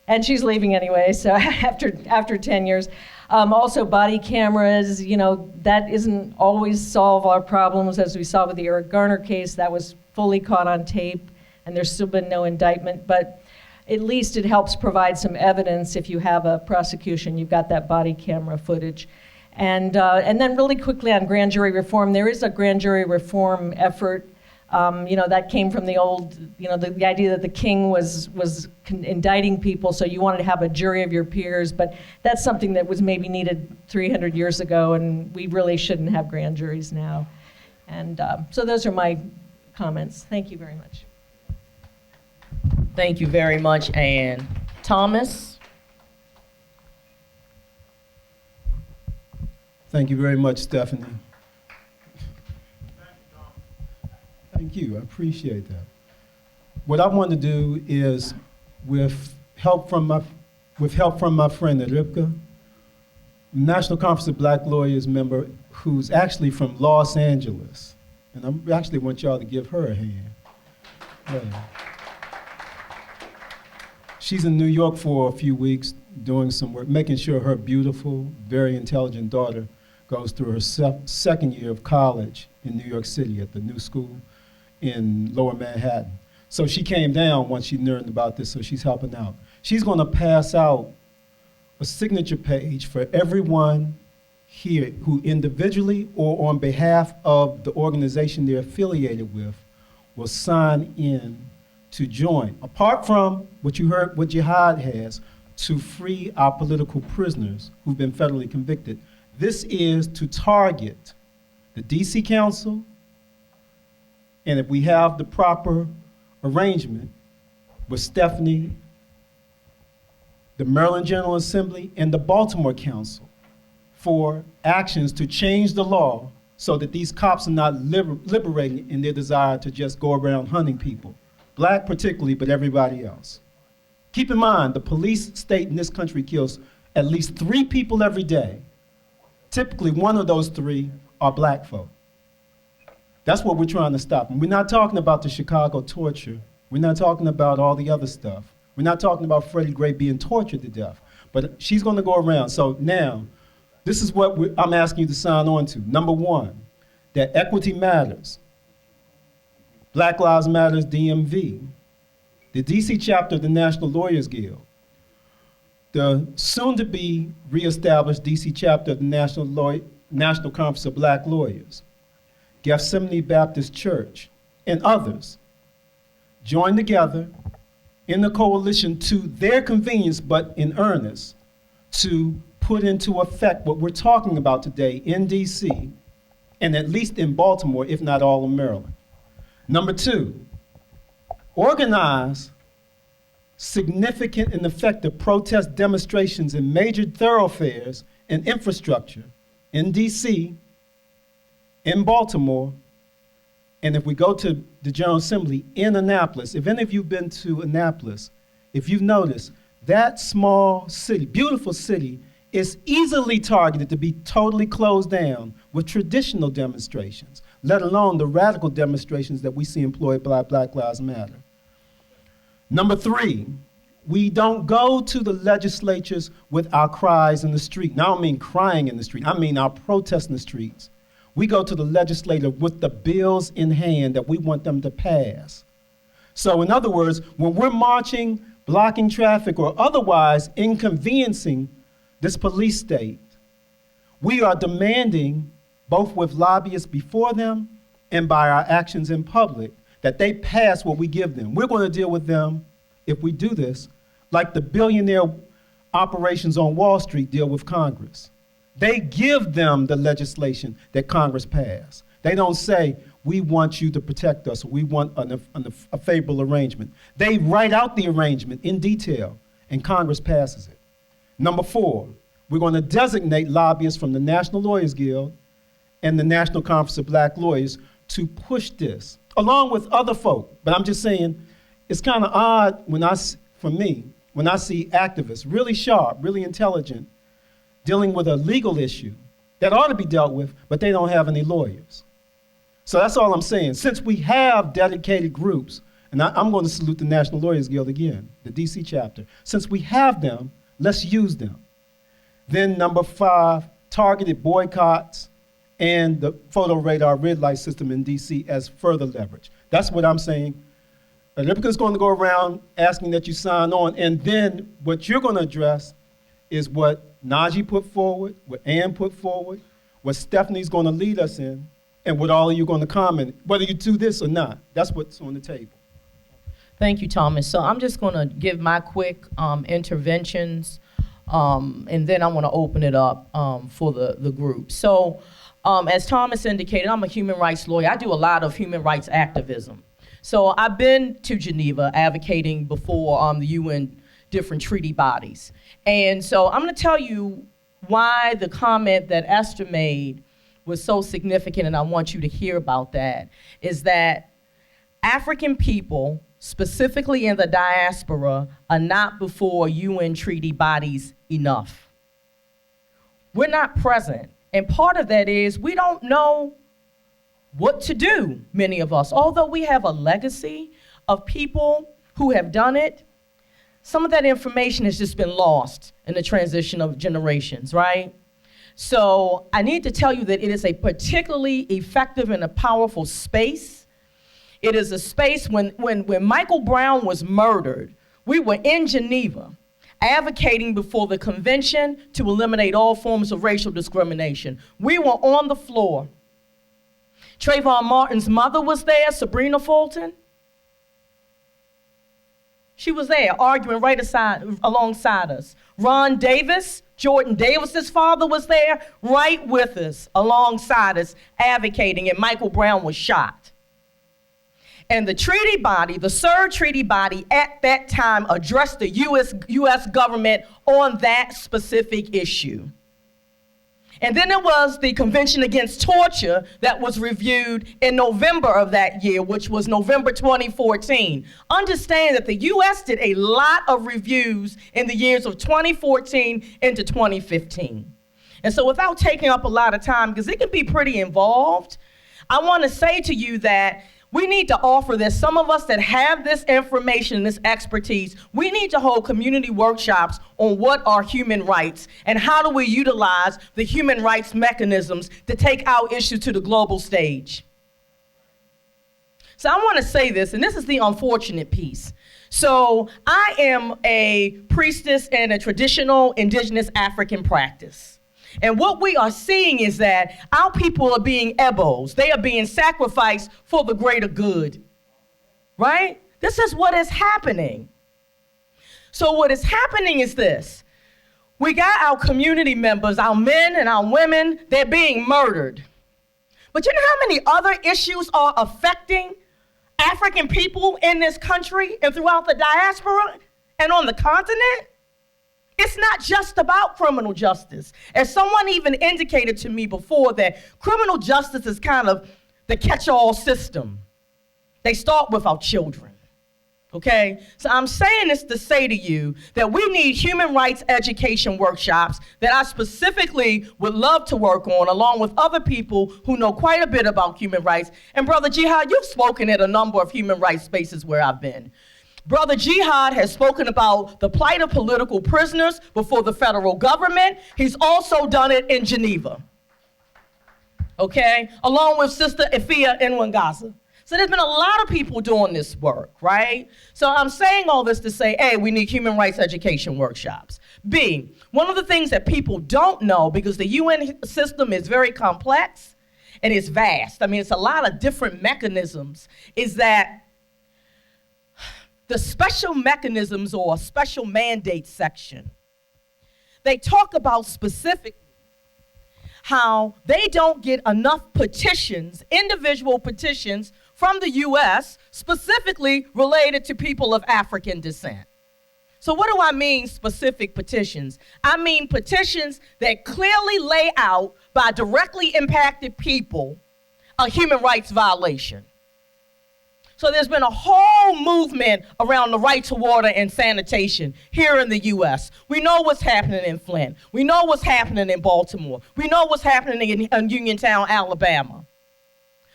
And she's leaving anyway, so after 10 years. Also, body cameras, that isn't always solve our problems. As we saw with the Eric Garner case, that was fully caught on tape, and there's still been no indictment. But at least it helps provide some evidence if you have a prosecution. You've got that body camera footage. And then really quickly on grand jury reform, there is a grand jury reform effort. That came from the old, the idea that the king was indicting people, so you wanted to have a jury of your peers, but that's something that was maybe needed 300 years ago, and we really shouldn't have grand juries now. And so those are my comments. Thank you very much. Thank you very much, Ann. Thomas? Thank you very much, Stephanie. Thank you, I appreciate that. What I want to do is, with help from my friend Rivka, National Conference of Black Lawyers member, who's actually from Los Angeles, and I actually want y'all to give her a hand. Yeah. She's in New York for a few weeks doing some work, making sure her beautiful, very intelligent daughter goes through her second year of college in New York City at the new school in Lower Manhattan. So she came down once she learned about this, so she's helping out. She's going to pass out a signature page for everyone here who individually or on behalf of the organization they're affiliated with will sign in to join. Apart from what you heard, what Jihad has, to free our political prisoners who've been federally convicted. This is to target the DC Council, and if we have the proper arrangement with Stephanie, the Maryland General Assembly, and the Baltimore Council for actions to change the law so that these cops are not liberated in their desire to just go around hunting people, black particularly, but everybody else. Keep in mind, the police state in this country kills at least 3 people every day. Typically, one of those 3 are black folk. That's what we're trying to stop. And we're not talking about the Chicago torture. We're not talking about all the other stuff. We're not talking about Freddie Gray being tortured to death. But she's going to go around. So now, this is what I'm asking you to sign on to. Number 1, that equity matters. Black Lives Matters DMV. The DC chapter of the National Lawyers Guild. The soon-to-be reestablished DC chapter of the National Conference of Black Lawyers. Gethsemane Baptist Church, and others join together in the coalition to their convenience, but in earnest, to put into effect what we're talking about today in DC, and at least in Baltimore, if not all of Maryland. Number 2, organize significant and effective protest demonstrations in major thoroughfares and infrastructure in DC, in Baltimore, and if we go to the General Assembly in Annapolis, if any of you have been to Annapolis, if you've noticed, that small city, beautiful city, is easily targeted to be totally closed down with traditional demonstrations, let alone the radical demonstrations that we see employed by Black Lives Matter. Number 3, we don't go to the legislatures with our cries in the street. Now I don't mean crying in the street, I mean our protests in the streets. We go to the legislature with the bills in hand that we want them to pass. So in other words, when we're marching, blocking traffic, or otherwise inconveniencing this police state, we are demanding, both with lobbyists before them and by our actions in public, that they pass what we give them. We're going to deal with them, if we do this, like the billionaire operations on Wall Street deal with Congress. They give them the legislation that Congress passed. They don't say, we want you to protect us, or we want a favorable arrangement. They write out the arrangement in detail, and Congress passes it. Number 4, we're going to designate lobbyists from the National Lawyers Guild and the National Conference of Black Lawyers to push this, along with other folk. But I'm just saying, it's kind of odd for me, when I see activists, really sharp, really intelligent, dealing with a legal issue that ought to be dealt with, but they don't have any lawyers. So that's all I'm saying. Since we have dedicated groups, And I'm going to salute the National Lawyers Guild again, the DC chapter. Since we have them, let's use them. Then number 5, targeted boycotts and the photo radar red light system in DC as further leverage. That's what I'm saying. Olympica's going to go around asking that you sign on, and then what you're going to address is what Najee put forward, what Ann put forward, what Stephanie's going to lead us in, and what all of you are going to comment, whether you do this or not. That's what's on the table. Thank you, Thomas. So I'm just going to give my quick interventions, and then I want to open it up for the group. So as Thomas indicated, I'm a human rights lawyer. I do a lot of human rights activism. So I've been to Geneva advocating before the UN different treaty bodies. And so I'm going to tell you why the comment that Esther made was so significant, and I want you to hear about that, is that African people, specifically in the diaspora, are not before UN treaty bodies enough. We're not present. And part of that is we don't know what to do, many of us. Although we have a legacy of people who have done it, some of that information has just been lost in the transition of generations, right? So I need to tell you that it is a particularly effective and a powerful space. It is a space when Michael Brown was murdered, we were in Geneva advocating before the convention to eliminate all forms of racial discrimination. We were on the floor. Trayvon Martin's mother was there, Sabrina Fulton. She was there arguing right alongside us. Ron Davis, Jordan Davis's father, was there right with us, alongside us, advocating, and Michael Brown was shot. And the treaty body, the CERD treaty body at that time addressed the US government on that specific issue. And then there was the Convention Against Torture that was reviewed in November of that year, which was November 2014. Understand that the US did a lot of reviews in the years of 2014 into 2015. And so without taking up a lot of time, because it can be pretty involved, I want to say to you that we need to offer this. Some of us that have this information, this expertise, we need to hold community workshops on what are human rights and how do we utilize the human rights mechanisms to take our issue to the global stage. So I want to say this, and this is the unfortunate piece. So I am a priestess in a traditional indigenous African practice. And what we are seeing is that our people are being ebos. They are being sacrificed for the greater good, right? This is what is happening. So what is happening is this. We got our community members, our men and our women, they're being murdered. But you know how many other issues are affecting African people in this country and throughout the diaspora and on the continent? It's not just about criminal justice. As someone even indicated to me before, that criminal justice is kind of the catch-all system. They start with our children, okay? So I'm saying this to say to you that we need human rights education workshops that I specifically would love to work on, along with other people who know quite a bit about human rights. And Brother Jihad, you've spoken at a number of human rights spaces where I've been. Brother Jihad has spoken about the plight of political prisoners before the federal government. He's also done it in Geneva, okay, along with Sister Ifia Nwangaza. So there's been a lot of people doing this work, right? So I'm saying all this to say, A, we need human rights education workshops. B, one of the things that people don't know, because the UN system is very complex and it's vast, I mean, it's a lot of different mechanisms, is that the special mechanisms or special mandate section, they talk about specifically how they don't get enough petitions, individual petitions from the US, specifically related to people of African descent. So what do I mean specific petitions? I mean petitions that clearly lay out by directly impacted people a human rights violation. So there's been a whole movement around the right to water and sanitation here in the U.S. We know what's happening in Flint. We know what's happening in Baltimore. We know what's happening in Uniontown, Alabama.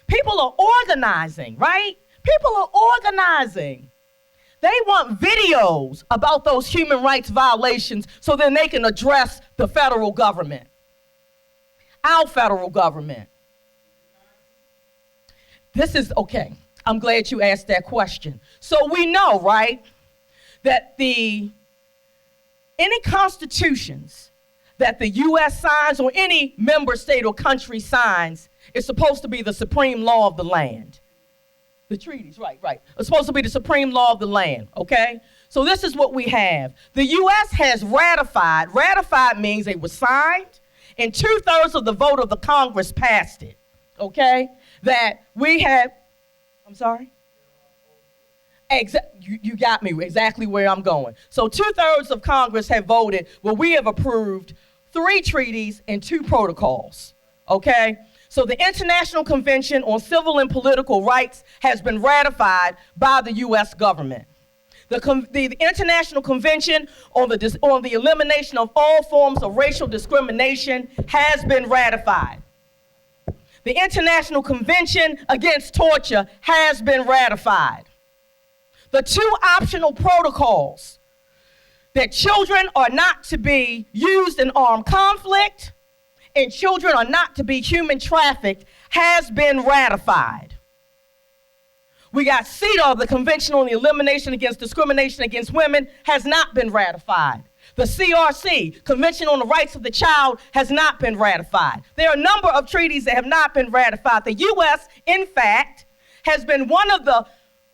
People are organizing, right? People are organizing. They want videos about those human rights violations so then they can address the federal government, our federal government. This is, okay, I'm glad you asked that question. So we know, right, that any constitutions that the U.S. signs or any member state or country signs is supposed to be the supreme law of the land. The treaties, right. It's supposed to be the supreme law of the land, okay? So this is what we have. The U.S. has ratified. Ratified means they were signed, and 2/3 of the vote of the Congress passed it, okay? That we have, I'm sorry? You got me exactly where I'm going. So 2/3 of Congress have voted, well, we have approved 3 treaties and 2 protocols, okay? So the International Convention on Civil and Political Rights has been ratified by the U.S. government. The International Convention on the Elimination of All Forms of Racial Discrimination has been ratified. The International Convention Against Torture has been ratified. The 2 optional protocols that children are not to be used in armed conflict and children are not to be human trafficked has been ratified. We got CEDAW, the Convention on the Elimination Against Discrimination Against Women, has not been ratified. The CRC, Convention on the Rights of the Child, has not been ratified. There are a number of treaties that have not been ratified. The U.S., in fact, has been one of the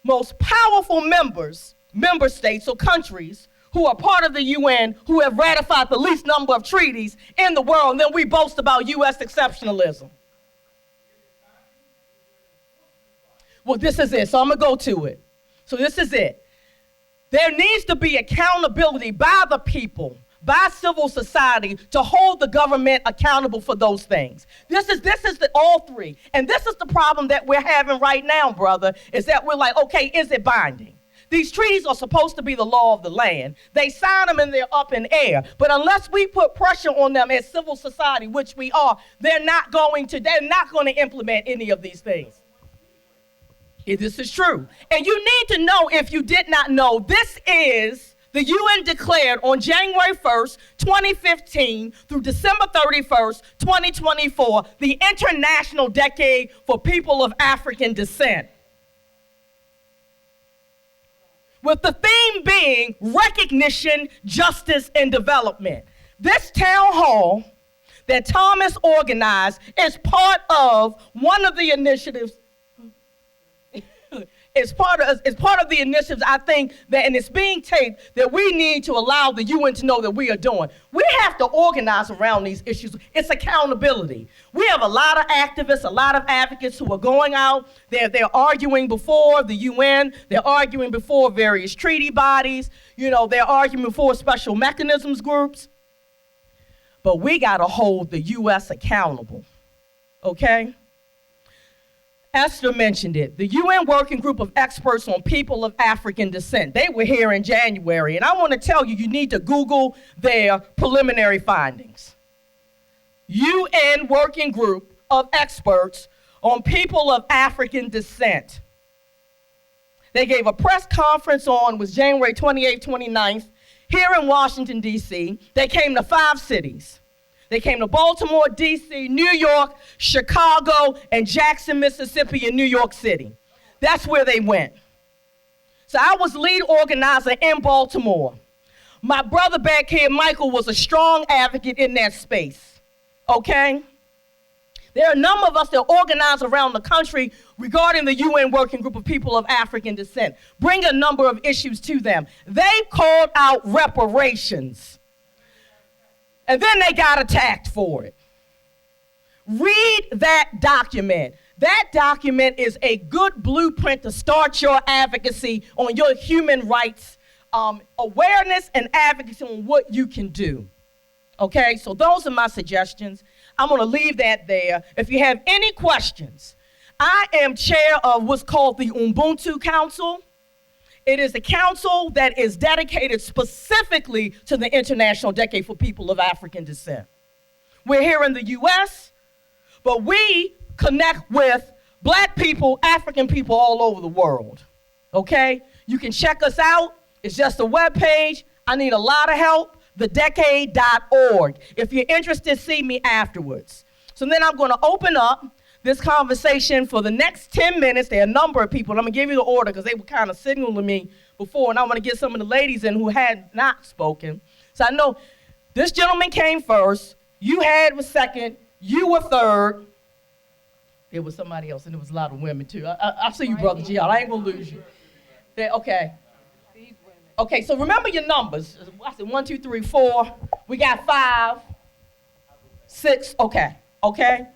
most powerful member states or countries who are part of the UN who have ratified the least number of treaties in the world, and then we boast about U.S. exceptionalism. Well, this is it, so I'm going to go to it. So this is it. There needs to be accountability by the people, by civil society, to hold the government accountable for those things. This is all 3. And this is the problem that we're having right now, brother, is that we're like, okay, is it binding? These treaties are supposed to be the law of the land. They sign them and they're up in air. But unless we put pressure on them as civil society, which we are, they're not going to implement any of these things. This is true. And you need to know, if you did not know, this is the UN declared on January 1st, 2015 through December 31st, 2024, the International Decade for People of African Descent. With the theme being recognition, justice, and development. This town hall that Thomas organized is part of one of the initiatives. It's part of the initiatives, I think, that, and it's being taped, that we need to allow the UN to know that we are doing. We have to organize around these issues. It's accountability. We have a lot of activists, a lot of advocates who are going out. They're arguing before the UN. They're arguing before various treaty bodies. They're arguing before special mechanisms groups. But we got to hold the U.S. accountable, okay? Esther mentioned it. The UN Working Group of Experts on People of African Descent. They were here in January, and I want to tell you, you need to Google their preliminary findings. UN Working Group of Experts on People of African Descent. They gave a press conference was January 28th, 29th, here in Washington, D.C. They came to 5 cities. They came to Baltimore, D.C., New York, Chicago, and Jackson, Mississippi, and New York City. That's where they went. So I was lead organizer in Baltimore. My brother back here, Michael, was a strong advocate in that space, okay? There are a number of us that organize around the country regarding the UN Working Group of People of African Descent, bring a number of issues to them. They called out reparations. And then they got attacked for it. Read that document. That document is a good blueprint to start your advocacy on your human rights awareness and advocacy on what you can do. Okay, so those are my suggestions. I'm going to leave that there. If you have any questions, I am chair of what's called the Ubuntu Council. It is a council that is dedicated specifically to the International Decade for People of African Descent. We're here in the U.S., but we connect with Black people, African people all over the world, okay? You can check us out. It's just a webpage. I need a lot of help, thedecade.org. If you're interested, see me afterwards. So then I'm going to open up this conversation for the next 10 minutes. There are a number of people, and I'm going to give you the order because they were kind of signaling me before, and I want to get some of the ladies in who had not spoken. So I know this gentleman came first, you was second, you were third. There was somebody else, and there was a lot of women too. I see you, Brother G. I ain't going to lose you. Okay. Okay, so remember your numbers. I said 1, 2, 3, 4. We got 5, 6. Okay. Okay,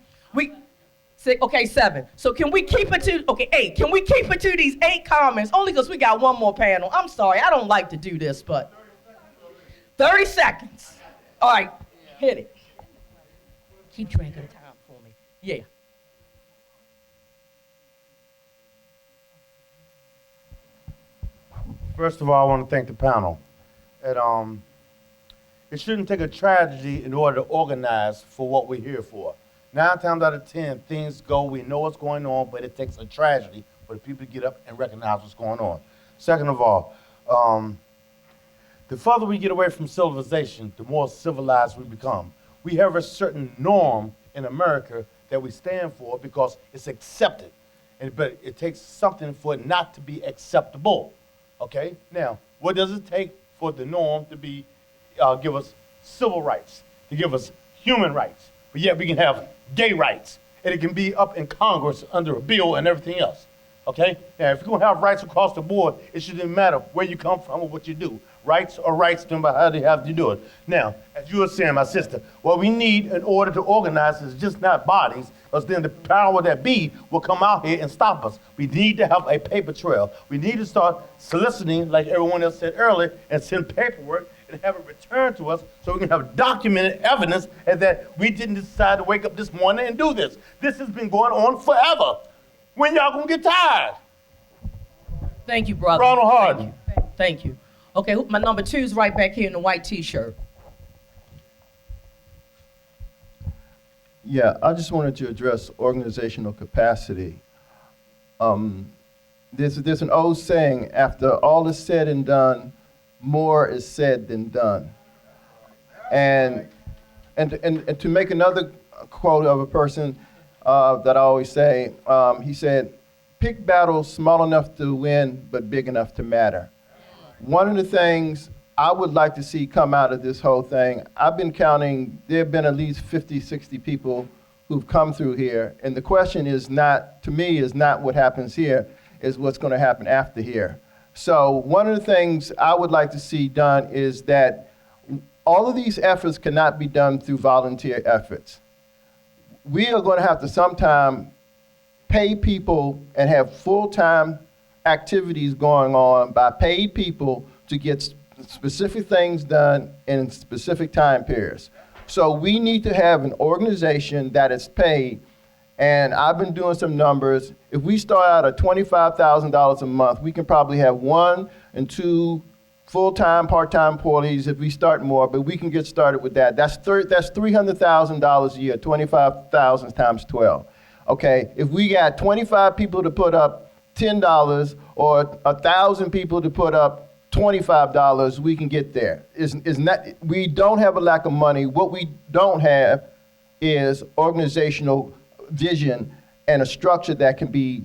7. So can we keep it to 8? Can we keep it to these 8 comments? Only because we got one more panel. I'm sorry, I don't like to do this, but 30 seconds. All right, hit it. Keep track of the time for me. Yeah. First of all, I want to thank the panel. It shouldn't take a tragedy in order to organize for what we're here for. 9 times out of 10, things go, we know what's going on, but it takes a tragedy for the people to get up and recognize what's going on. Second of all, the further we get away from civilization, the more civilized we become. We have a certain norm in America that we stand for because it's accepted. But it takes something for it not to be acceptable. Okay? Now, what does it take for the norm to be, give us civil rights, to give us human rights? But yet we can have gay rights, and it can be up in Congress under a bill and everything else. Okay? Now, if you're going to have rights across the board, it shouldn't matter where you come from or what you do. Rights are rights, no matter how they have to do it. Now, as you were saying, my sister, what we need in order to organize is just not bodies, because then the power that be will come out here and stop us. We need to have a paper trail. We need to start soliciting, like everyone else said earlier, and send paperwork and have it returned to us so we can have documented evidence and that we didn't decide to wake up this morning and do this. This has been going on forever. When y'all gonna get tired? Thank you, brother. Ronald Harden. Thank you. Okay, my number 2 is right back here in the white T-shirt. Yeah, I just wanted to address organizational capacity. There's an old saying, after all is said and done, more is said than done. And to make another quote of a person that I always say, he said, pick battles small enough to win, but big enough to matter. One of the things I would like to see come out of this whole thing, I've been counting, there have been at least 50, 60 people who've come through here. And the question is not, to me, is not what happens here, is what's going to happen after here. So one of the things I would like to see done is that all of these efforts cannot be done through volunteer efforts. We are going to have to sometime pay people and have full-time activities going on by paid people to get specific things done in specific time periods. So we need to have an organization that is paid, and I've been doing some numbers. If we start out at $25,000 a month, we can probably have 1 and 2 full-time, part-time employees if we start more, but we can get started with that. That's $300,000 a year, 25,000 times 12. Okay, if we got 25 people to put up $10 or 1,000 people to put up $25, we can get there. We don't have a lack of money. What we don't have is organizational vision and a structure that can be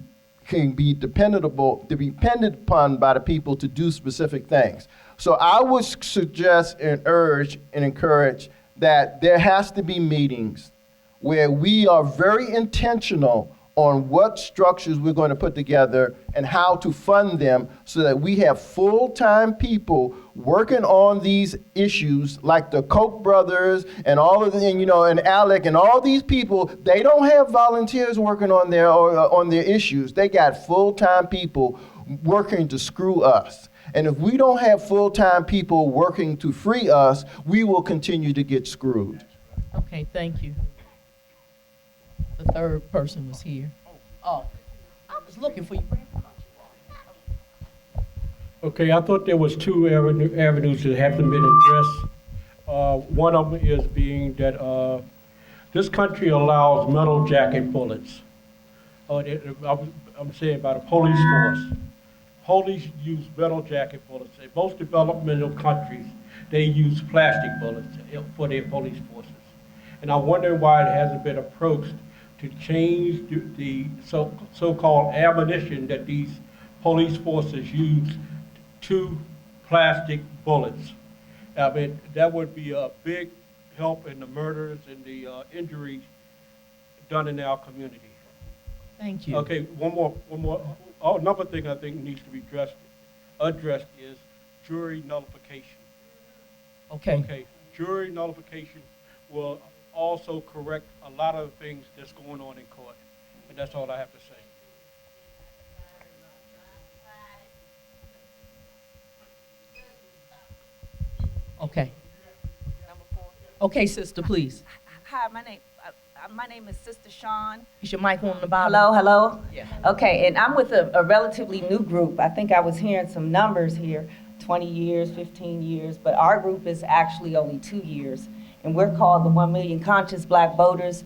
dependent upon by the people to do specific things. So I would suggest and urge and encourage that there has to be meetings where we are very intentional on what structures we're going to put together and how to fund them so that we have full-time people working on these issues like the Koch brothers and all of the, and Alec and all these people. They don't have volunteers working on their issues. They got full-time people working to screw us. And if we don't have full-time people working to free us, we will continue to get screwed. Okay, thank you. The third person was here. Oh, I was looking for you. Okay, I thought there was 2 avenues that haven't been addressed. One of them is being that this country allows metal jacket bullets. I'm saying about a police force. Police use metal jacket bullets. In most developmental countries, they use plastic bullets for their police forces. And I'm wondering why it hasn't been approached to change the so-called ammunition that these police forces use to plastic bullets. I mean, that would be a big help in the murders and the injuries done in our community. Thank you. Okay, one more. Oh, another thing I think needs to be addressed is jury nullification. Okay. Jury nullification will also correct a lot of things that's going on in court. And that's all I have to say. Okay. Okay, sister, please. Hi, my name is Sister Shawn. Is your mic on the bottom? Hello. Yeah. Okay, and I'm with a relatively new group. I think I was hearing some numbers here, 20 years, 15 years, but our group is actually only 2 years. And we're called the 1 Million Conscious Black Voters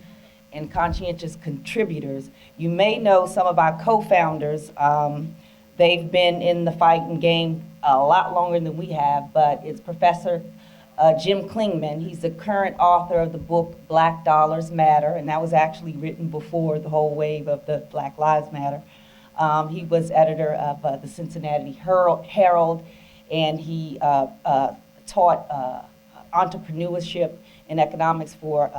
and Conscientious Contributors. You may know some of our co-founders. They've been in the fighting game a lot longer than we have, but it's Professor Jim Klingman. He's the current author of the book Black Dollars Matter, and that was actually written before the whole wave of the Black Lives Matter. He was editor of the Cincinnati Herald, and he taught entrepreneurship and economics for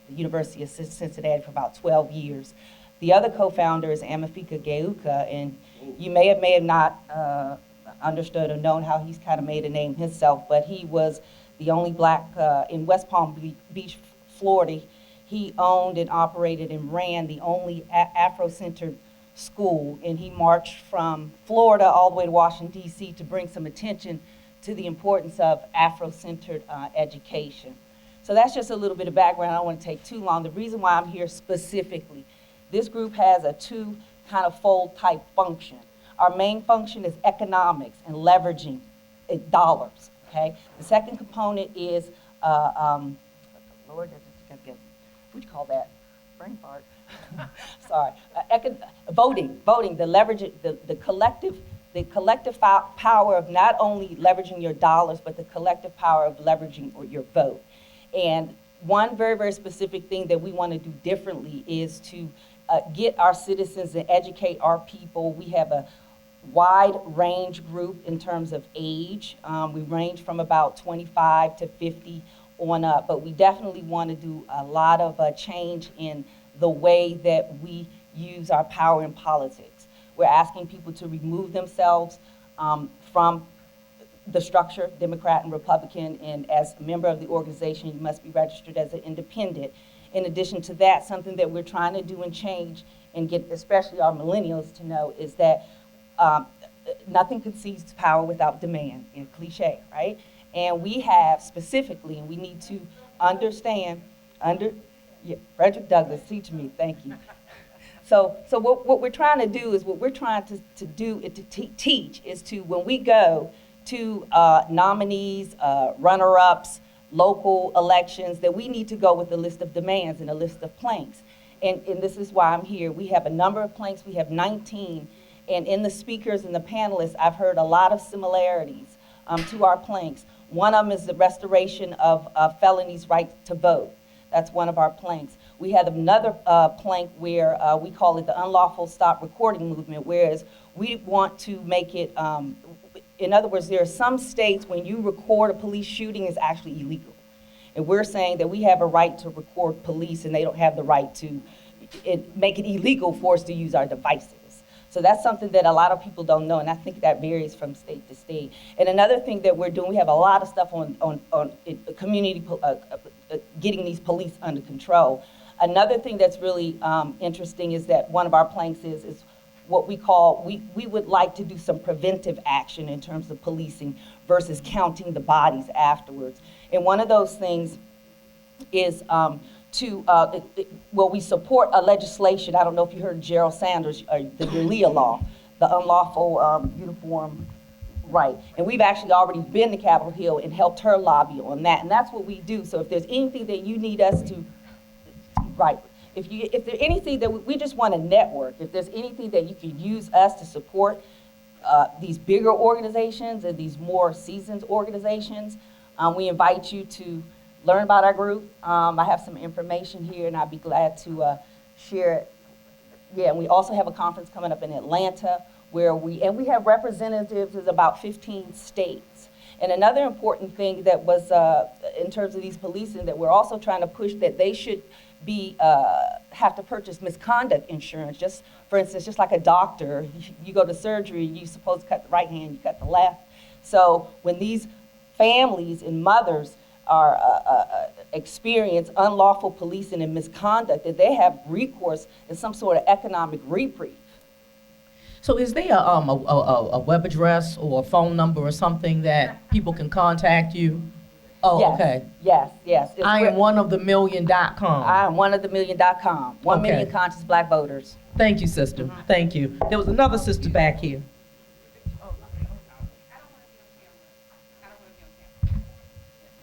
the University of Cincinnati for about 12 years. The other co-founder is Amifika Geuka, and you may have not understood or known how he's kind of made a name himself, but he was the only black in West Palm Beach, Florida. He owned and operated and ran the only Afro-centered school, and he marched from Florida all the way to Washington, D.C. to bring some attention to the importance of Afro-centered education. So that's just a little bit of background. I don't want to take too long. The reason why I'm here specifically, this group has a two kind of fold type function. Our main function is economics and leveraging dollars, okay? The second component is, Lord, what do you call that? Brain fart. Sorry. Voting, the leverage, the collective power of not only leveraging your dollars, but the collective power of leveraging your vote. And one very, very specific thing that we want to do differently is to get our citizens and educate our people. We have a wide range group in terms of age. We range from about 25 to 50 on up, but we definitely want to do a lot of change in the way that we use our power in politics. We're asking people to remove themselves from the structure, Democrat and Republican, and as a member of the organization, you must be registered as an independent. In addition to that, something that we're trying to do and change and get especially our millennials to know is that nothing concedes power without demand, in cliche, right? And we have specifically, and we need to understand, Frederick Douglass, teach me, thank you. So what we're trying to do is, teach is to, when we go to nominees, runner-ups, local elections, that we need to go with a list of demands and a list of planks. And this is why I'm here. We have a number of planks. We have 19. And in the speakers and the panelists, I've heard a lot of similarities to our planks. One of them is the restoration of felonies' right to vote. That's one of our planks. We have another plank where we call it the unlawful stop recording movement, whereas we want to make it, in other words, there are some states when you record a police shooting is actually illegal. And we're saying that we have a right to record police and they don't have the right to make it illegal for us to use our devices. So that's something that a lot of people don't know, and I think that varies from state to state. And another thing that we're doing, we have a lot of stuff on community, getting these police under control. Another thing that's really interesting is that one of our planks is what we call, we would like to do some preventive action in terms of policing versus counting the bodies afterwards. And one of those things is we support a legislation. I don't know if you heard Gerald Sanders, the Leah law, the unlawful uniform right. And we've actually already been to Capitol Hill and helped her lobby on that. And that's what we do. So if there's anything that you need us to, right, if there's anything that we just want to network, if there's anything that you can use us to support these bigger organizations and these more seasoned organizations, we invite you to learn about our group. I have some information here, and I'd be glad to share it. Yeah, and we also have a conference coming up in Atlanta where we have representatives in about 15 states. And another important thing that was in terms of these policing that we're also trying to push, that they should be have to purchase misconduct insurance. Just for instance, just like a doctor, you go to surgery, you're supposed to cut the right hand, you cut the left. So when these families and mothers are experience unlawful policing and misconduct, that they have recourse in some sort of economic reprieve. So is there a web address or a phone number or something that people can contact you? Oh, Yes, okay. Yes. I am one of the million.com. I am one of the million.com. 1 Okay. million conscious black voters. Thank you, sister. Thank you. There was another sister back here.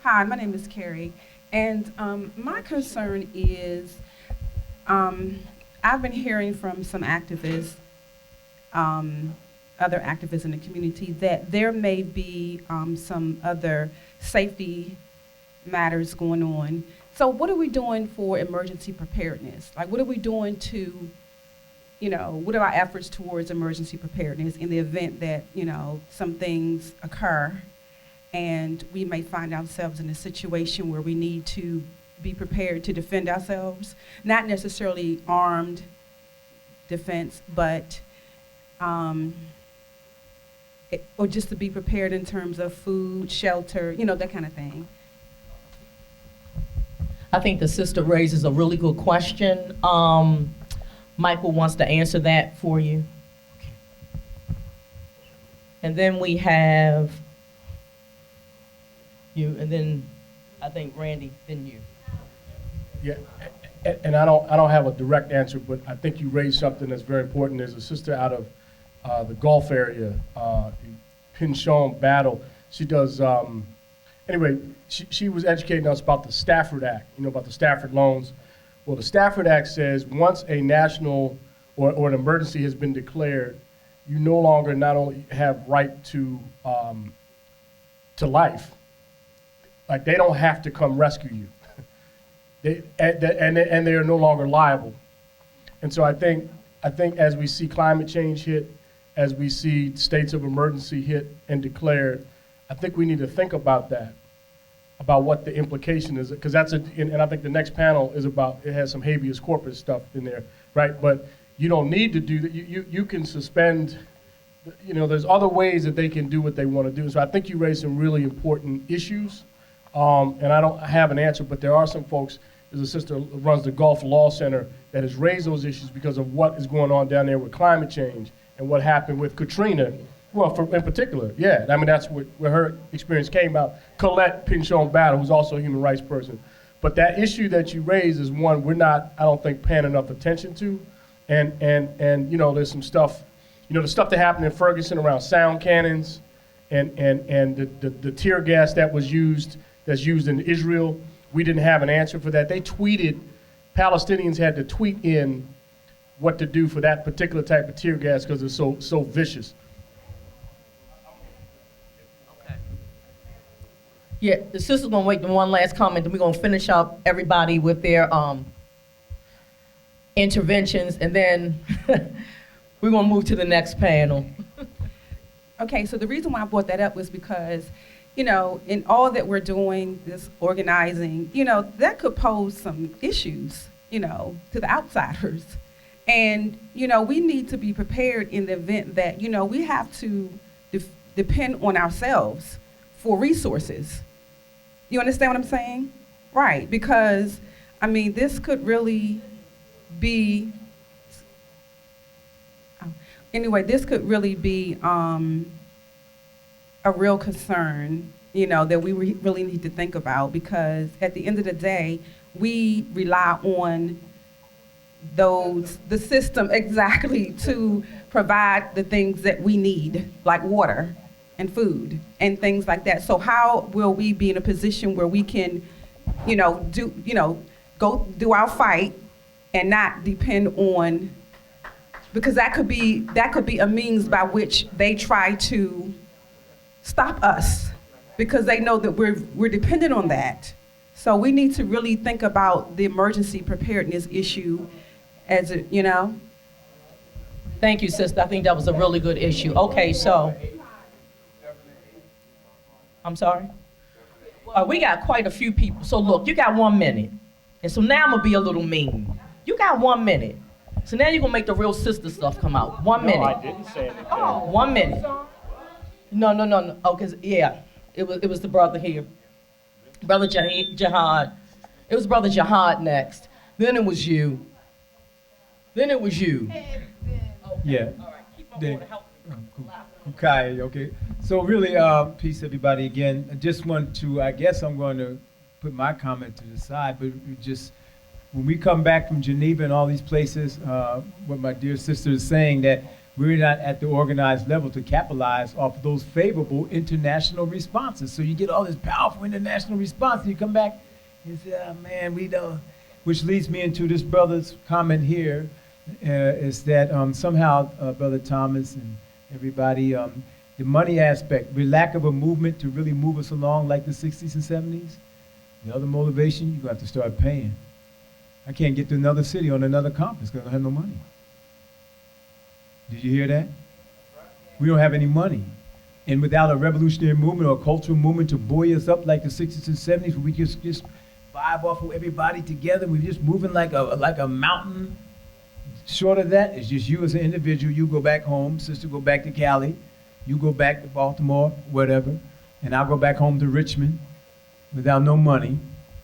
Hi, my name is Carrie, and my concern is I've been hearing from some activists, other activists in the community, that there may be some other safety matters going on. So what are we doing for emergency preparedness? Like, what are we doing to, what are our efforts towards emergency preparedness in the event that, some things occur and we may find ourselves in a situation where we need to be prepared to defend ourselves, not necessarily armed defense, but or just to be prepared in terms of food, shelter, that kind of thing. I think the sister raises a really good question. Michael wants to answer that for you. And then we have you, and then I think Randy, then you. Yeah, and I don't have a direct answer, but I think you raised something that's very important. There's a sister out of the Gulf area, Pinchon Battle. She does, anyway, she was educating us about the Stafford Act, about the Stafford loans. Well, the Stafford Act says once a national or an emergency has been declared, you no longer not only have right to life, like they don't have to come rescue you. And they are no longer liable. And so I think as we see climate change hit, as we see states of emergency hit and declared, I think we need to think about that, about what the implication is, because and I think the next panel is about, it has some habeas corpus stuff in there, right? But you don't need to do that. You can suspend, there's other ways that they can do what they want to do. So I think you raised some really important issues. And I don't have an answer, but there are some folks, there's a sister who runs the Gulf Law Center that has raised those issues because of what is going on down there with climate change and what happened with Katrina. Well, in particular, yeah. I mean, that's where her experience came out. Colette Pinchon Battle, who's also a human rights person. But that issue that you raised is one we're not, I don't think, paying enough attention to. And there's some stuff, the stuff that happened in Ferguson around sound cannons and the tear gas that's used in Israel. We didn't have an answer for that. They tweeted, Palestinians had to tweet in what to do for that particular type of tear gas because it's so vicious. Yeah, the sister's gonna wait for one last comment, then we're gonna finish up everybody with their interventions, and then we're gonna move to the next panel. Okay, so the reason why I brought that up was because, in all that we're doing, this organizing, that could pose some issues, to the outsiders. And, we need to be prepared in the event that, we have to depend on ourselves for resources. You understand what I'm saying? Right, because, this could really be, this could really be a real concern, that we really need to think about, because at the end of the day, we rely on the system exactly to provide the things that we need, like water and food and things like that. So how will we be in a position where we can, go do our fight and not depend on, because that could be a means by which they try to stop us, because they know that we're dependent on that. So we need to really think about the emergency preparedness issue as a, you know. Thank you, sister. I think that was a really good issue. Okay, so. I'm sorry? We got quite a few people. So look, you got 1 minute. And so now I'm gonna be a little mean. You got 1 minute. So now you're gonna make the real sister stuff come out. 1 minute. No, I didn't say anything. Oh, 1 minute. No. Oh, cause yeah, it was the brother here. Brother Jihad. It was Brother Jihad next. Then it was you. Then it was you. Yeah. All right, keep on going to help me. Okay, okay. So really, peace everybody again. I just want to, I guess I'm going to put my comment to the side, but just, when we come back from Geneva and all these places, what my dear sister is saying, that we're not at the organized level to capitalize off of those favorable international responses. So you get all this powerful international response, and you come back and say, oh man, we don't, which leads me into this brother's comment here, is that somehow, Brother Thomas and everybody, the money aspect, the lack of a movement to really move us along like the 60s and 70s, the other motivation, you're gonna have to start paying. I can't get to another city on another conference because I don't have no money. Did you hear that? We don't have any money. And without a revolutionary movement or a cultural movement to buoy us up like the 60s and 70s, where we just vibe off of everybody together, we're just moving like a mountain. Short of that, it's just you as an individual. You go back home, sister go back to Cali, you go back to Baltimore, whatever, and I'll go back home to Richmond without no money,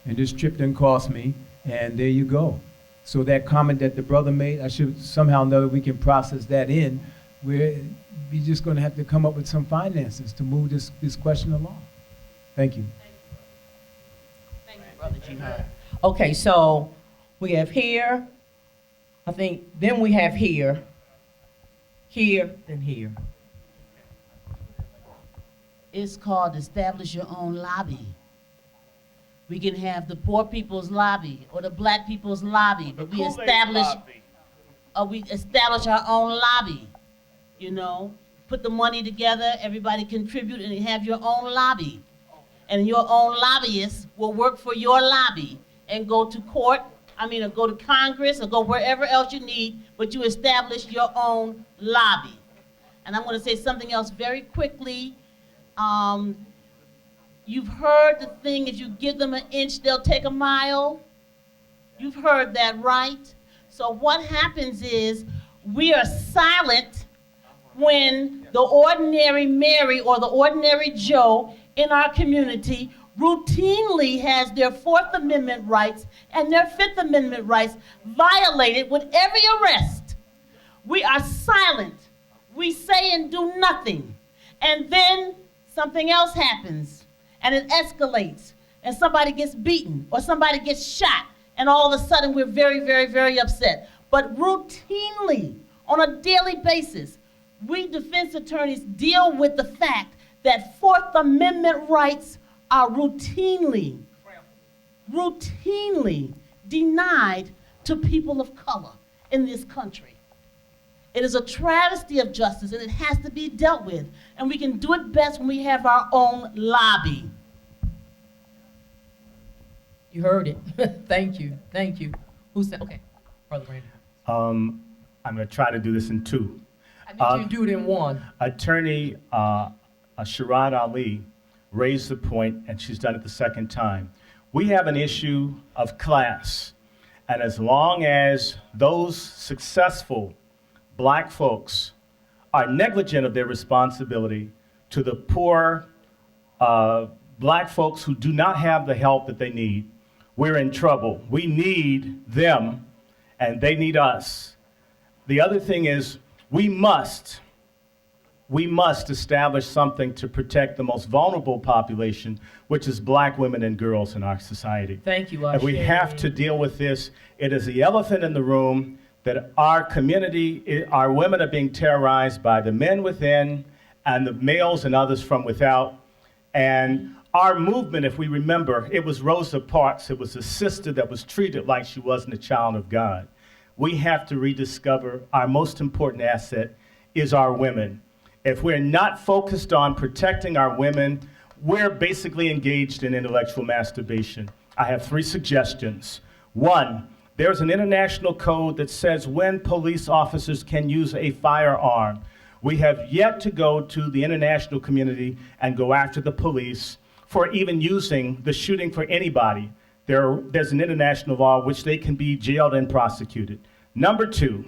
and this trip didn't cost me, and there you go. So that comment that the brother made, I should somehow know that we can process that in, where we're just going to have to come up with some finances to move this question along. Thank you. Thank you, Brother Jihad. Okay, so we have here, I think, then we have here, then here. It's called establish your own lobby. We can have the poor people's lobby or the black people's lobby, but we establish our own lobby. You know, put the money together, everybody contribute, and you have your own lobby. And your own lobbyists will work for your lobby and go to court, or go to Congress, or go wherever else you need, but you establish your own lobby. And I'm going to say something else very quickly. You've heard the thing, if you give them an inch, they'll take a mile. You've heard that, right? So what happens is we are silent when the ordinary Mary or the ordinary Joe in our community routinely has their Fourth Amendment rights and their Fifth Amendment rights violated with every arrest. We are silent. We say and do nothing. And then something else happens. And it escalates, and somebody gets beaten, or somebody gets shot, and all of a sudden we're very, very, very upset. But routinely, on a daily basis, we defense attorneys deal with the fact that Fourth Amendment rights are routinely denied to people of color in this country. It is a travesty of justice, and it has to be dealt with. And we can do it best when we have our own lobby. You heard it. Thank you. Who said, okay, Brother Randy. I'm going to try to do this in two. I need you to do it in one. Attorney Sharon Ali raised the point, and she's done it the second time. We have an issue of class. And as long as those successful black folks are negligent of their responsibility to the poor black folks who do not have the help that they need, we're in trouble. We need them, and they need us. The other thing is we must establish something to protect the most vulnerable population, which is black women and girls in our society. Thank you, And we have to deal with this. It is the elephant in the room that our community, our women are being terrorized by the men within and the males and others from without. And our movement, if we remember, it was Rosa Parks. It was a sister that was treated like she wasn't a child of God. we have to rediscover our most important asset is our women. If we're not focused on protecting our women, we're basically engaged in intellectual masturbation. I have 3 suggestions. 1, there's an international code that says when police officers can use a firearm. We have yet to go to the international community and go after the police for even using the shooting for anybody. There's an international law which they can be jailed and prosecuted. Number 2,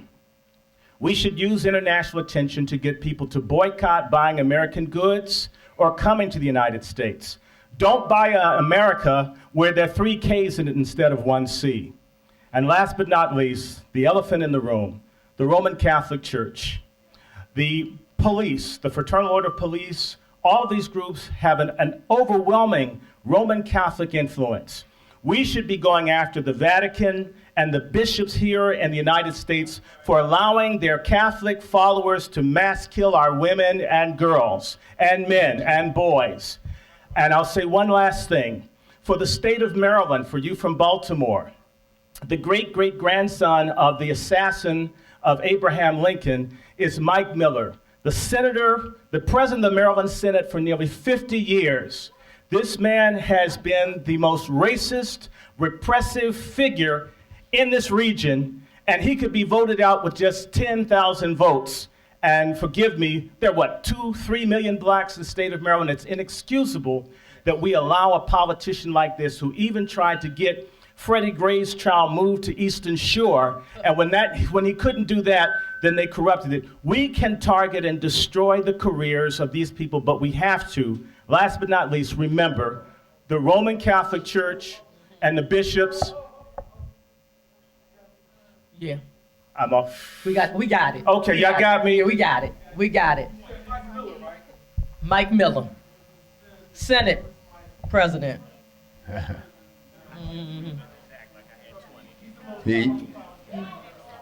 we should use international attention to get people to boycott buying American goods or coming to the United States. Don't buy America where there are 3 Ks in it instead of 1 C. And last but not least, the elephant in the room, the Roman Catholic Church. The police, the Fraternal Order of Police, all of these groups have an overwhelming Roman Catholic influence. We should be going after the Vatican and the bishops here in the United States for allowing their Catholic followers to mass kill our women and girls and men and boys. And I'll say one last thing. For the state of Maryland, for you from Baltimore, the great-great-grandson of the assassin of Abraham Lincoln is Mike Miller, the senator, the president of the Maryland Senate for nearly 50 years. This man has been the most racist, repressive figure in this region, and he could be voted out with just 10,000 votes. And forgive me, there are 2-3 million blacks in the state of Maryland. It's inexcusable that we allow a politician like this, who even tried to get Freddie Gray's child moved to Eastern Shore, and when he couldn't do that, then they corrupted it. We can target and destroy the careers of these people, but we have to, last but not least, remember the Roman Catholic Church and the bishops. Yeah. I'm off. We got it. Okay, y'all got me. Yeah, we got it. Mike Miller, Senate President. He.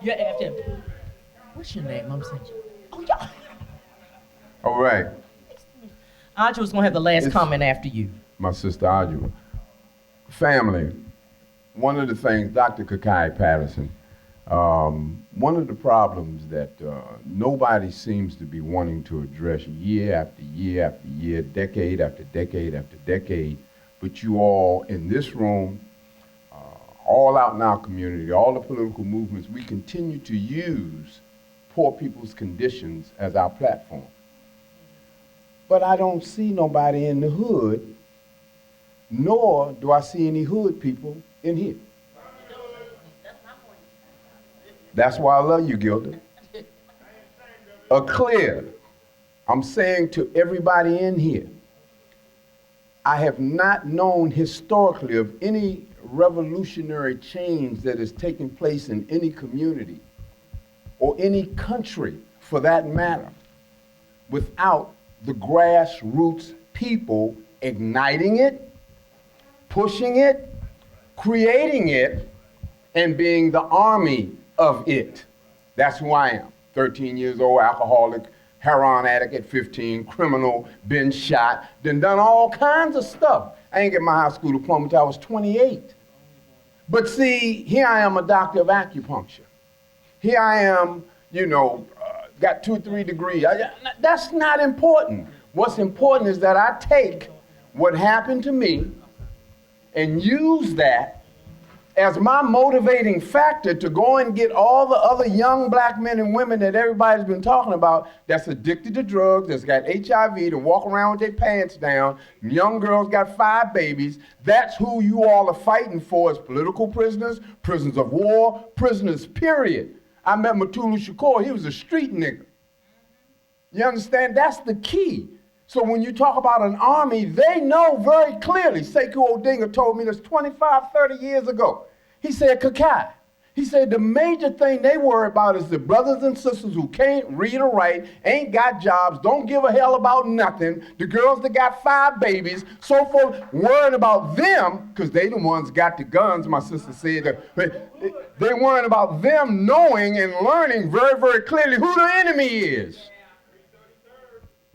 You asked him, what's your name? I'm saying, oh, yeah. All right. Audra was going to have the last comment after you. My sister Audra. Family, one of the things, Dr. Kakai Patterson, one of the problems that nobody seems to be wanting to address year after year after year, decade after decade after decade, but you all in this room, all out in our community, all the political movements, we continue to use poor people's conditions as our platform. But I don't see nobody in the hood, nor do I see any hood people in here. That's why I love you, Gilda. I'm saying to everybody in here, I have not known historically of any revolutionary change that has taken place in any community or any country for that matter without the grassroots people igniting it, pushing it, creating it, and being the army of it. That's who I am. 13 years old, alcoholic, heroin addict at 15, criminal, been shot, done all kinds of stuff. I ain't get my high school diploma until I was 28. But see, here I am, a doctor of acupuncture. Here I am, got 2 or 3 degrees. That's not important. What's important is that I take what happened to me and use that as my motivating factor to go and get all the other young black men and women that everybody's been talking about that's addicted to drugs, that's got HIV, to walk around with their pants down. Young girls got 5 babies. That's who you all are fighting for as political prisoners, prisoners of war, prisoners, period. I met Mutulu Shakur. He was a street nigga. You understand? That's the key. So when you talk about an army, they know very clearly. Sekou Odinga told me this 25, 30 years ago. He said, Kakai, he said the major thing they worry about is the brothers and sisters who can't read or write, ain't got jobs, don't give a hell about nothing, the girls that got 5 babies, so forth, worried about them, because they the ones got the guns, my sister said. They worrying about them knowing and learning very, very clearly who the enemy is.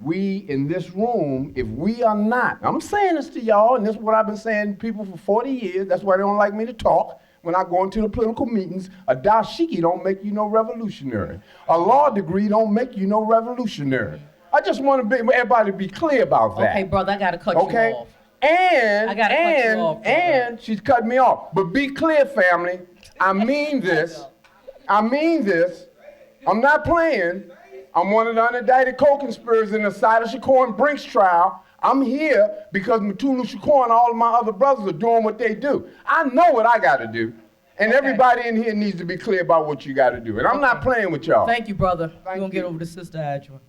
We in this room, if we are not, I'm saying this to y'all, and this is what I've been saying to people for 40 years, that's why they don't like me to talk, when I go into the political meetings, a dashiki don't make you no revolutionary. A law degree don't make you no revolutionary. I just want everybody to be clear about that. Okay, brother, I gotta cut you off. And, I gotta cut you off, brother. and she's cut me off. But be clear, family. I mean this. I mean this. I'm not playing. I'm one of the unindicted co-conspirators in the Sada Shakur and Brinks trial. I'm here because Mutulu Shakur and all of my other brothers are doing what they do. I know what I got to do. And everybody in here needs to be clear about what you got to do. And I'm not playing with y'all. Thank you, brother. We're gonna get over to Sister Adra.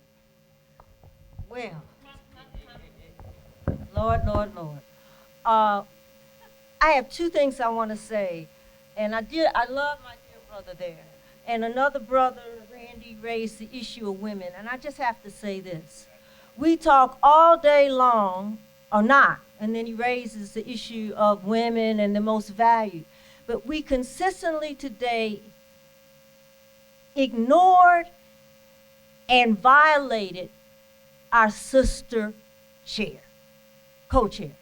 Well, Lord, Lord, Lord. I have two things I want to say. And I love my dear brother there. And another brother, Randy, raised the issue of women. And I just have to say this. We talk all day long, or not, and then he raises the issue of women and the most valued. But we consistently today ignored and violated our sister chair, co-chair.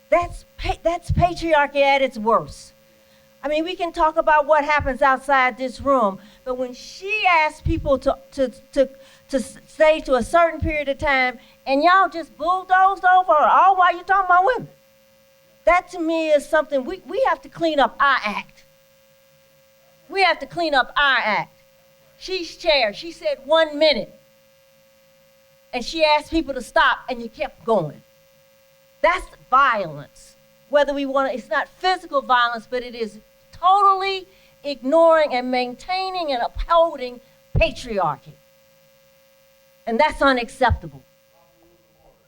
That's patriarchy at its worst. I mean, we can talk about what happens outside this room, but when she asks people to stay to a certain period of time, and y'all just bulldozed over her, all while you talking about women, that to me is something we have to clean up our act. We have to clean up our act. She's chair. She said 1 minute, and she asked people to stop, and you kept going. That's violence. Whether we want to, it's not physical violence, but it is totally ignoring and maintaining and upholding patriarchy. And that's unacceptable.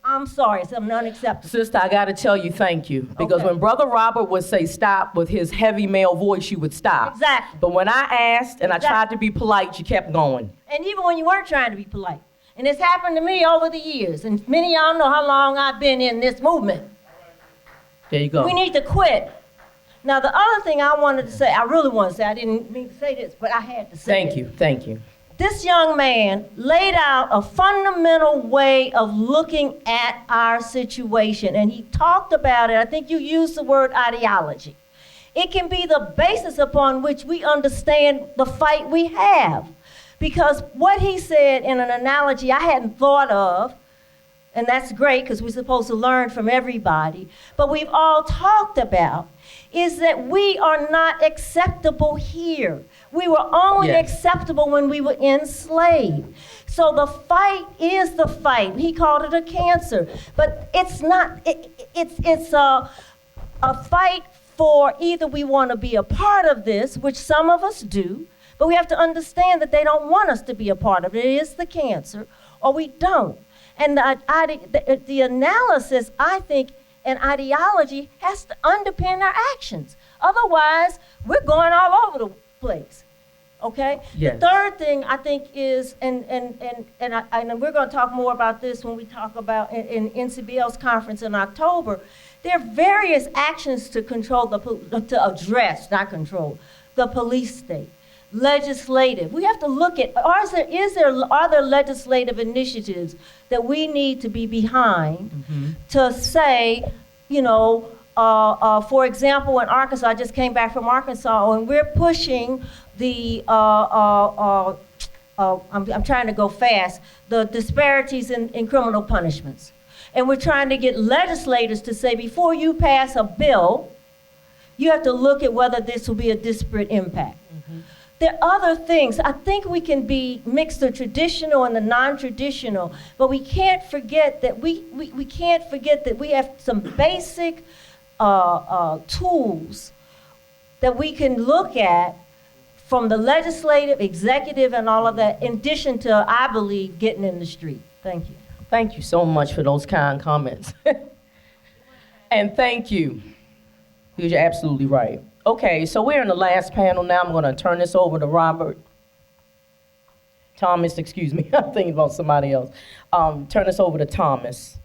I'm sorry, it's unacceptable. Sister, I gotta tell you thank you. Because when Brother Robert would say stop with his heavy male voice, you would stop. Exactly. But when I asked and I tried to be polite, you kept going. And even when you weren't trying to be polite. And it's happened to me over the years. And many of y'all know how long I've been in this movement. There you go. We need to quit. Now, the other thing I wanted to say, I really want to say, I didn't mean to say this, but I had to say it. Thank you. This young man laid out a fundamental way of looking at our situation, and he talked about it. I think you used the word ideology. It can be the basis upon which we understand the fight we have. Because what he said in an analogy I hadn't thought of, and that's great because we're supposed to learn from everybody, but we've all talked about, is that we are not acceptable here. We were only acceptable when we were enslaved. So the fight is the fight. He called it a cancer, but it's not, it's a fight for either we want to be a part of this, which some of us do, but we have to understand that they don't want us to be a part of it. It is the cancer, or we don't. And the analysis, I think, and ideology has to underpin our actions. Otherwise, we're going all over the place. Okay? Yes. The third thing I think is, and we're going to talk more about this when we talk about in NCBL's conference in October. There are various actions to address, not control, the police state. Legislative. We have to look at, are there legislative initiatives that we need to be behind to say, for example, in Arkansas, I just came back from Arkansas, and we're pushing the, I'm trying to go fast, the disparities in criminal punishments. And we're trying to get legislators to say, before you pass a bill, you have to look at whether this will be a disparate impact. There are other things. I think we can mix the traditional and the non-traditional, but we can't forget that we have some basic tools that we can look at from the legislative, executive, and all of that, in addition to, I believe, getting in the street. Thank you. Thank you so much for those kind comments. And thank you. You're absolutely right. Okay, so we're in the last panel now. I'm going to turn this over to Thomas, excuse me. I'm thinking about somebody else. Turn this over to Thomas.